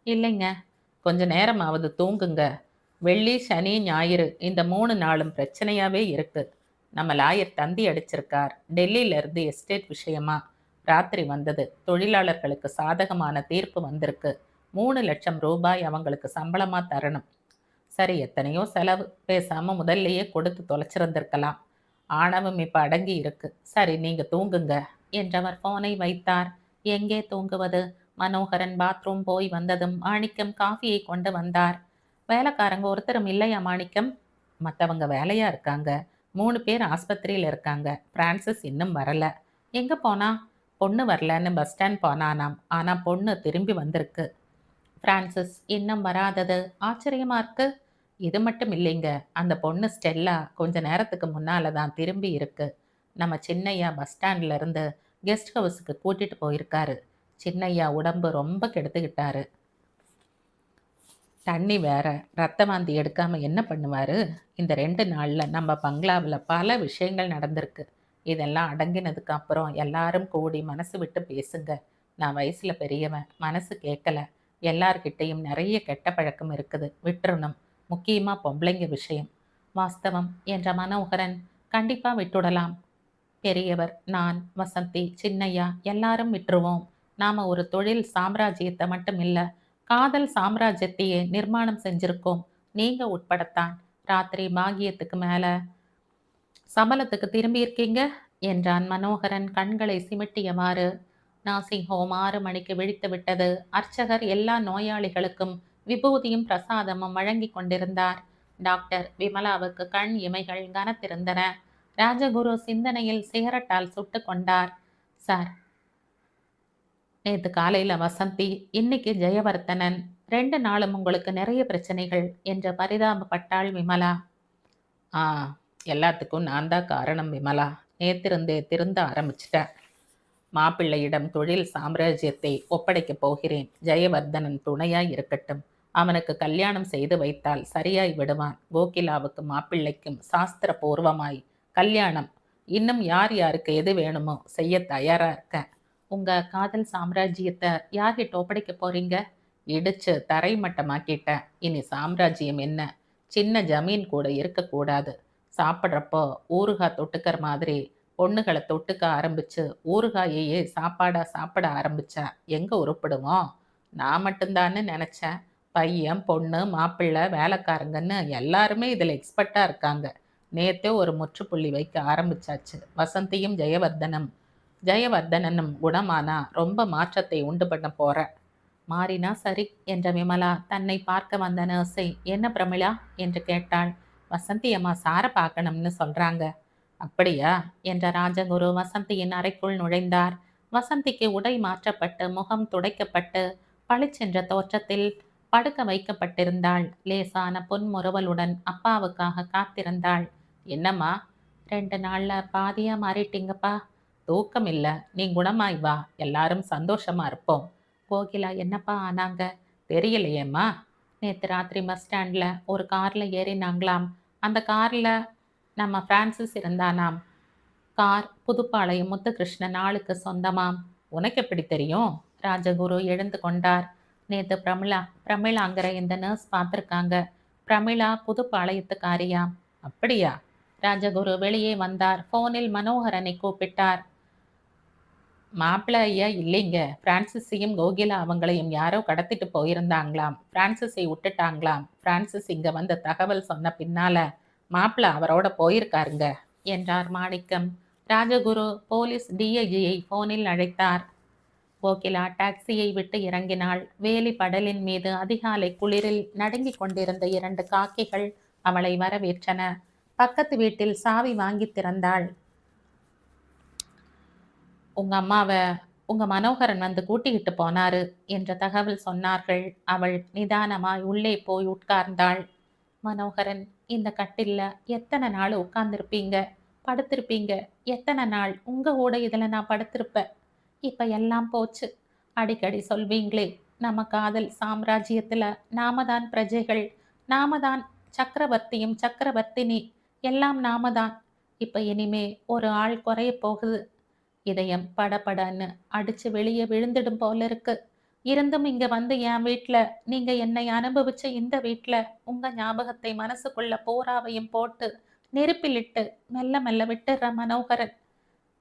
இல்லைங்க. கொஞ்ச நேரமாவது தூங்குங்க. வெள்ளி சனி ஞாயிறு இந்த 3 நாளும் பிரச்சனையாவே இருக்கு. நம்ம லாயர் தந்தி அடிச்சிருக்கார். டெல்லியில இருந்து எஸ்டேட் விஷயமா ராத்திரி வந்தது. தொழிலாளர்களுக்கு சாதகமான தீர்ப்பு வந்திருக்கு. 3 லட்சம் ரூபாய் அவங்களுக்கு சம்பளமா தரணும். சரி, எத்தனையோ செலவு. பேசாம முதல்லையே கொடுத்து தொலைச்சிருந்திருக்கலாம். ஆணவம் இப்ப அடங்கி இருக்கு. சரி, நீங்க தூங்குங்க என்றவர் போனை வைத்தார். எங்கே தூங்குவது? மனோகரன் பாத்ரூம் போய் வந்ததும் மாணிக்கம் காஃபியை கொண்டு வந்தார். வேலைக்காரங்க ஒருத்தரும் இல்லையா மாணிக்கம்? மற்றவங்க வேலையா இருக்காங்க. 3 பேர் ஆஸ்பத்திரியில் இருக்காங்க. பிரான்சிஸ் இன்னும் வரல. எங்க போனா? பொண்ணு வரலன்னு பஸ் ஸ்டாண்ட் போனானாம். ஆனா பொண்ணு திரும்பி வந்திருக்கு. பிரான்சிஸ் இன்னும் வராதது ஆச்சரியமா இருக்கு. இது மட்டும் இல்லைங்க, அந்த பொண்ணு ஸ்டெல்லா கொஞ்ச நேரத்துக்கு முன்னால தான் திரும்பி இருக்கு. நம்ம சின்னையா பஸ் ஸ்டாண்ட்ல இருந்து கெஸ்ட் ஹவுஸுக்கு கூட்டிட்டு போயிருக்காரு. சின்னையா உடம்பு ரொம்ப கெடுத்துக்கிட்டாரு. தண்ணி வேற. ரத்த வாந்தி எடுக்காம என்ன பண்ணுவாரு? இந்த 2 நாள்ல நம்ம பங்களாவில் பல விஷயங்கள் நடந்திருக்கு. இதெல்லாம் அடங்கினதுக்கு அப்புறம் எல்லாரும் கூடி மனசு விட்டு பேசுங்க. நான் வயசுல பெரியவன், மனசு கேட்கல. எல்லார்கிட்டையும் நிறைய கெட்ட பழக்கம் இருக்குது, விட்டுறணும். முக்கியமா பொம்பளைங்க விஷயம். வாஸ்தவம் என்ற மனோகரன். கண்டிப்பா விட்டுடலாம். பெரியவர், நான், வசந்தி, சின்னையா எல்லாரும் விட்டுருவோம். நாம ஒரு தொழில் சாம்ராஜ்யத்தை மட்டும் இல்ல, காதல் சாம்ராஜ்யத்தையே நிர்மாணம் செஞ்சிருக்கோம். நீங்க உட்படத்தான். ராத்திரி பாகியத்துக்கு மேல சபலத்துக்கு திரும்பியிருக்கீங்க என்றான் மனோகரன் கண்களை சிமிட்டியவாறு. நர்சிங் ஹோம் 6 மணிக்கு விழித்து விட்டது. அர்ச்சகர் எல்லா நோயாளிகளுக்கும் விபூதியும் பிரசாதமும் வழங்கி கொண்டிருந்தார். டாக்டர் விமலாவுக்கு கண் இமைகள் கனத்திருந்தன. ராஜகுரு சிந்தனையில் சிகரெட்டால் சுட்டு கொண்டார். சார், நேற்று காலையில் வசந்தி, இன்னைக்கு ஜெயவர்தனன், 2 நாளும் உங்களுக்கு நிறைய பிரச்சனைகள் என்று பரிதாபப்பட்டாள் விமலா. எல்லாத்துக்கும் நான் தான் காரணம் விமலா. நேத்திருந்தே திருந்த ஆரம்பிச்சிட்டேன். மாப்பிள்ளையிடம் தொழில் சாம்ராஜ்யத்தை ஒப்படைக்கப் போகிறேன். ஜெயவர்தனன் துணையாய் இருக்கட்டும். அவனுக்கு கல்யாணம் செய்து வைத்தால் சரியாய் விடுவான். கோகிலாவுக்கும் மாப்பிள்ளைக்கும் சாஸ்திர பூர்வமாய் கல்யாணம். இன்னும் யார் யாருக்கு எது வேணுமோ செய்ய தயாரா இருக்கேன். உங்க காதல் சாம்ராஜ்யத்தை யார்கிட்ட ஒப்படைக்க போறீங்க? இடிச்சு தரைமட்டமாக்கிட்டேன். இனி சாம்ராஜ்யம் என்ன? சின்ன ஜமீன் கூட இருக்கக்கூடாது. சாப்பிட்றப்போ ஊறுகாய் தொட்டுக்கிற மாதிரி பொண்ணுகளை தொட்டுக்க ஆரம்பிச்சு ஊறுகாயையே சாப்பாட ஆரம்பிச்சா எங்க உருப்படுவோம்? நான் மட்டும்தான்னு நினைச்சேன். பையன், பொண்ணு, மாப்பிள்ளை, வேலைக்காரங்கன்னு எல்லாருமே இதில் எக்ஸ்பர்ட்டாக இருக்காங்க. நேற்றே ஒரு முற்றுப்புள்ளி வைக்க ஆரம்பிச்சாச்சு. வசந்தியும் ஜெயவர்தனனும் குணமானா ரொம்ப மாற்றத்தை உண்டு பண்ண போற. மாறினா சரி என்ற விமலா தன்னை பார்க்க வந்த நர்ஸை, என்ன பிரமிளா என்று கேட்டாள். வசந்தி அம்மா சாரை பார்க்கணும்னு சொல்றாங்க. அப்படியா என்ற ராஜகுரு வசந்தியின் அறைக்குள் நுழைந்தார். வசந்திக்கு உடை மாற்றப்பட்டு முகம் துடைக்கப்பட்டு பளிச்சென்ற தோற்றத்தில் படுக்க வைக்கப்பட்டிருந்தாள். லேசான புன்முறுவலுடன் அப்பாவுக்காக காத்திருந்தாள். என்னம்மா, 2 நாள்ல பாதியா மாறிட்டீங்கப்பா. தூக்கம் இல்ல, நீ குணமாய் வா, எல்லாரும் சந்தோஷமா இருப்போம். கோகிலா என்னப்பா ஆனாங்க? தெரியலையேம்மா. நேற்று ராத்திரி பஸ் ஸ்டாண்ட்ல ஒரு கார்ல ஏறினாங்களாம். அந்த கார்ல நம்ம பிரான்சிஸ் இருந்தானாம். கார் புதுப்பாளையம் முத்துகிருஷ்ணன் ஆளுக்கு சொந்தமாம். உனக்கு எப்படி தெரியும்? ராஜகுரு எழுந்து கொண்டார். நேற்று பிரமிளாங்கிற இந்த நர்ஸ் பார்த்துருக்காங்க. பிரமிளா புதுப்பாளையத்துக்காரியாம். அப்படியா? ராஜகுரு வெளியே வந்தார். போனில் மனோகரனை கூப்பிட்டார். மாப்பிள்ளை ஐயா இல்லைங்க. பிரான்சிஸையும் கோகிலா அவங்களையும் யாரோ கடத்திட்டு போயிருந்தாங்களாம். பிரான்சிஸை விட்டுட்டாங்களாம். பிரான்சிஸ் இங்க வந்து தகவல் சொன்ன பின்னால மாப்பிள்ளை அவரோட போயிருக்காருங்க என்றார் மாணிக்கம். ராஜகுரு போலீஸ் டிஐஜியை போனில் அழைத்தார். கோகிலா டாக்ஸியை விட்டு இறங்கினாள். வேலி படலின் மீது அதிகாலை குளிரில் நடுங்கிக் கொண்டிருந்த 2 காக்கைகள் அவளை வரவேற்றன. பக்கத்து வீட்டில் சாவி வாங்கி திறந்தாள். உங்க அம்மாவை உங்க மனோகரன் வந்து கூட்டிக்கிட்டு போனாரு என்ற தகவல் சொன்னார்கள். அவள் நிதானமாய் உள்ளே போய் உட்கார்ந்தாள். மனோகரன், இந்த கட்டில்ல எத்தனை நாள் உட்கார்ந்துருப்பீங்க, படுத்திருப்பீங்க? எத்தனை நாள் உங்க கூட இதுல நான் படுத்திருப்பேன்? இப்ப எல்லாம் போச்சு. அடிக்கடி சொல்வீங்களே, நம்ம காதல் சாம்ராஜ்யத்துல நாம தான் பிரஜைகள், நாம தான் சக்கரவர்த்தியும் சக்கரவர்த்தினி, எல்லாம் நாம தான். இப்ப இனிமே ஒரு ஆள் குறைய போகுது. இதயம் படபடன்னு அடிச்சு வெளியே விழுந்துடும் போல இருக்கு. இருந்தும் இங்க வந்து என் வீட்ல, நீங்க என்னை அனுபவிச்ச இந்த வீட்ல உங்க ஞாபகத்தை மனசுக்குள்ள பூராவையும் போட்டு நெருப்பிலிட்டு மெல்ல மெல்ல விட்டுற மனோகரன்.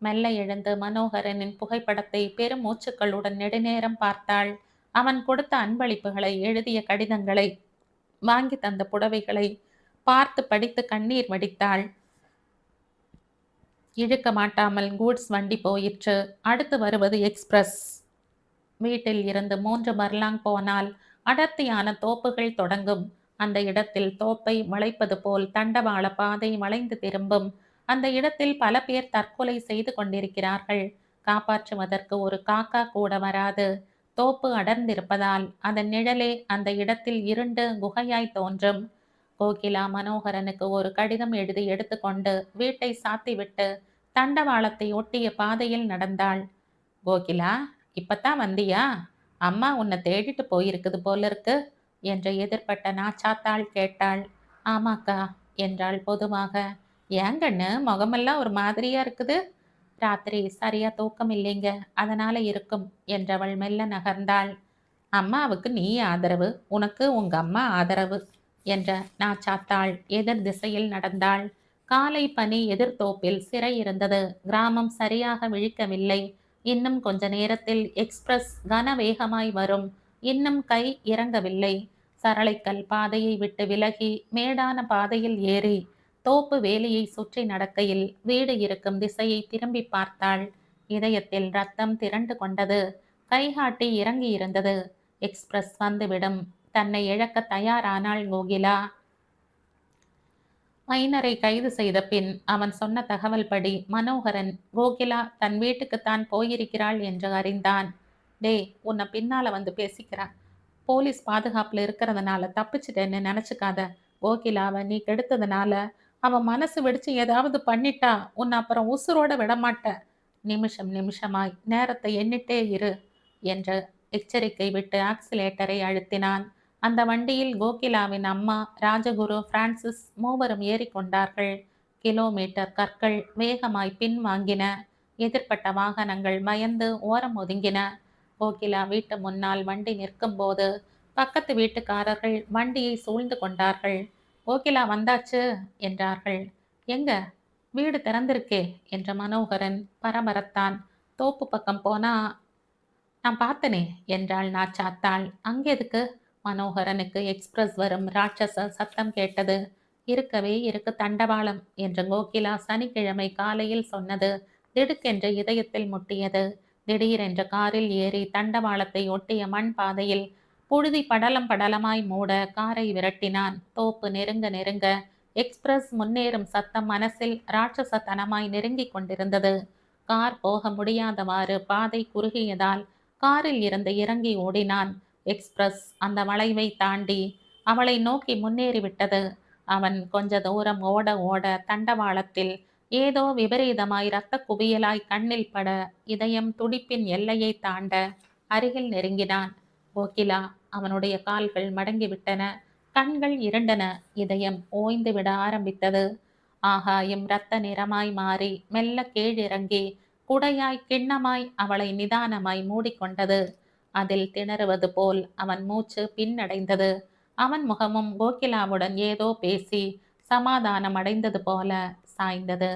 மெல்ல எழுந்து மனோகரனின் புகைப்படத்தை பெரும் மூச்சுக்களுடன் நெடுநேரம் பார்த்தாள். அவன் கொடுத்த அன்பளிப்புகளை, எழுதிய கடிதங்களை, வாங்கி தந்த புடவைகளை பார்த்து படித்து கண்ணீர் வடித்தாள். இழுக்க மாட்டாமல் கூட்ஸ் வண்டி போயிற்று. அடுத்து வருவது எக்ஸ்பிரஸ். வீட்டில் இருந்து 3 பர்லாங் போனால் அடர்த்தியான தோப்புகள் தொடங்கும். அந்த இடத்தில் தோப்பை வளைப்பது போல் தண்டவாள பாதை வளைந்து திரும்பும். அந்த இடத்தில் பல பேர் தற்கொலை செய்து கொண்டிருக்கிறார்கள். காப்பாற்றுவதற்கு ஒரு காக்கா கூட வராது. தோப்பு அடர்ந்திருப்பதால் அதன் நிழலே அந்த இடத்தில் இருண்டு குகையாய் தோன்றும். கோகிலா மனோகரனுக்கு ஒரு கடிதம் எழுதி எடுத்துக்கொண்டு வீட்டை சாத்திவிட்டு தண்டவாளத்தை ஒட்டிய பாதையில் நடந்தாள். கோகிலா, இப்பத்தான் வந்தியா? அம்மா உன்னை தேடிட்டு போயிருக்குது போல இருக்கு என்று எதிர்பட்ட நாச்சாத்தாள் கேட்டாள். ஆமாக்கா என்றாள் பொதுவாக. ஏங்கண்ணு முகமெல்லாம் ஒரு மாதிரியா இருக்குது? ராத்திரி சரியா தூக்கம் இல்லைங்க, அதனால இருக்கும் என்றவள் மெல்ல நகர்ந்தாள். அம்மாவுக்கு நீ ஆதரவு, உனக்கு உங்க அம்மா ஆதரவு என்ற நாச்சாத்தாள் எதிர் திசையில் நடந்தாள். காலை பனி எதிர்த்தோப்பில் சிறை இருந்தது. கிராமம் சரியாக விழிக்கவில்லை. இன்னும் கொஞ்ச நேரத்தில் எக்ஸ்பிரஸ் கனவேகமாய் வரும். இன்னும் கை இறங்கவில்லை. சரளைக்கல் பாதையை விட்டு விலகி மேடான பாதையில் ஏறி தோப்பு வேலியை சுற்றி நடக்கையில் வீடு இருக்கும் திசையை திரும்பி பார்த்தாள். இதயத்தில் ரத்தம் திரண்டு கொண்டது. கைகாட்டி இறங்கி இருந்தது. எக்ஸ்பிரஸ் வந்துவிடும். தன்னை இழக்க தயாரானாள் கோகிலா. மைனரை கைது செய்த பின் அவன் சொன்ன தகவல் படி மனோகரன் கோகிலா தன் வீட்டுக்குத்தான் போயிருக்கிறாள் என்று அறிந்தான். டேய், உன்னை பின்னால வந்து பேசிக்கிறான். போலீஸ் பாதுகாப்புல இருக்கிறதுனால தப்பிச்சிட்டேன்னு நினைச்சுக்காத. கோகிலாவை நீ கெடுத்ததுனால அவன் மனசு வெடிச்சு ஏதாவது பண்ணிட்டா உன்னை அப்புறம் உசுரோட விடமாட்ட. நிமிஷம் நிமிஷமாய் நேரத்தை எண்ணிட்டே இரு என்று எச்சரிக்கை விட்டு ஆக்சிலேட்டரை அழுத்தினான். அந்த வண்டியில் கோகிலாவின் அம்மா, ராஜகுரு, பிரான்சிஸ் மூவரும் ஏறிக்கொண்டார்கள். கிலோமீட்டர் கற்கள் வேகமாய் பின் வாங்கின. எதிர்ப்பட்ட வாகனங்கள் பயந்து ஓரம் ஒதுங்கின. கோகிலா வீட்டு முன்னால் வண்டி நிற்கும் போது பக்கத்து வீட்டுக்காரர்கள் வண்டியை சூழ்ந்து கொண்டார்கள். கோகிலா வந்தாச்சு என்றார்கள். எங்க வீடு திறந்திருக்கே என்ற மனோகரன் பரபரத்தான். தோப்பு பக்கம் போனா நான் பார்த்தனே என்றாள் நாச்சாத்தாள். அங்கெதுக்கு? மனோகரனுக்கு எக்ஸ்பிரஸ் வரும் ராட்சச சத்தம் கேட்டது. இருக்கவே இருக்கு தண்டவாளம் என்று கோகிலா சனிக்கிழமை காலையில் சொன்னது திடுக்கென்று இதயத்தில் முட்டியது. திடீரென்று காரில் ஏறி தண்டவாளத்தை ஒட்டிய மண் பாதையில் புழுதி படலம் படலமாய் மூட காரை விரட்டினான். தோப்பு நெருங்க நெருங்க எக்ஸ்பிரஸ் முன்னேறும் சத்தம் மனசில் ராட்சசத்தனமாய் நெருங்கிக் கொண்டிருந்தது. கார் போக முடியாதவாறு பாதை குறுகியதால் காரில் இருந்து இறங்கி ஓடினான். எக்ஸ்பிரஸ் அந்த வளைவை தாண்டி அவளை நோக்கி முன்னேறிவிட்டது. அவன் கொஞ்ச தூரம் ஓட ஓட தண்டவாளத்தில் ஏதோ விபரீதமாய் இரத்த குவியலாய் கண்ணில் பட இதயம் துடிப்பின் எல்லையை தாண்ட அருகில் நெருங்கினான். கோகிலா. அவனுடைய கால்கள் மடங்கிவிட்டன. கண்கள் இருண்டன. இதயம் ஓய்ந்து விட ஆரம்பித்தது. ஆகாயம் இரத்த நிறமாய் மாறி மெல்ல கீழிறங்கி குடையாய் கிண்ணமாய் அவளை நிதானமாய் மூடிக்கொண்டது. அதில் திணறுவது போல் அவன் மூச்சு பின்னடைந்தது. அவன் முகமும் கோகிலாவுடன் ஏதோ பேசி சமாதானம் அடைந்தது போல சாய்ந்தது.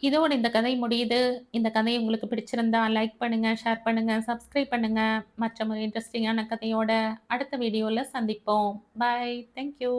இதோட இந்த கதை முடியுது. இந்த கதை உங்களுக்கு பிடிச்சிருந்தா லைக் பண்ணுங்க, ஷேர் பண்ணுங்க, சப்ஸ்கிரைப் பண்ணுங்க. மற்ற ஒரு இன்ட்ரஸ்டிங்கான கதையோட அடுத்த வீடியோல சந்திப்போம். பாய். Thank you.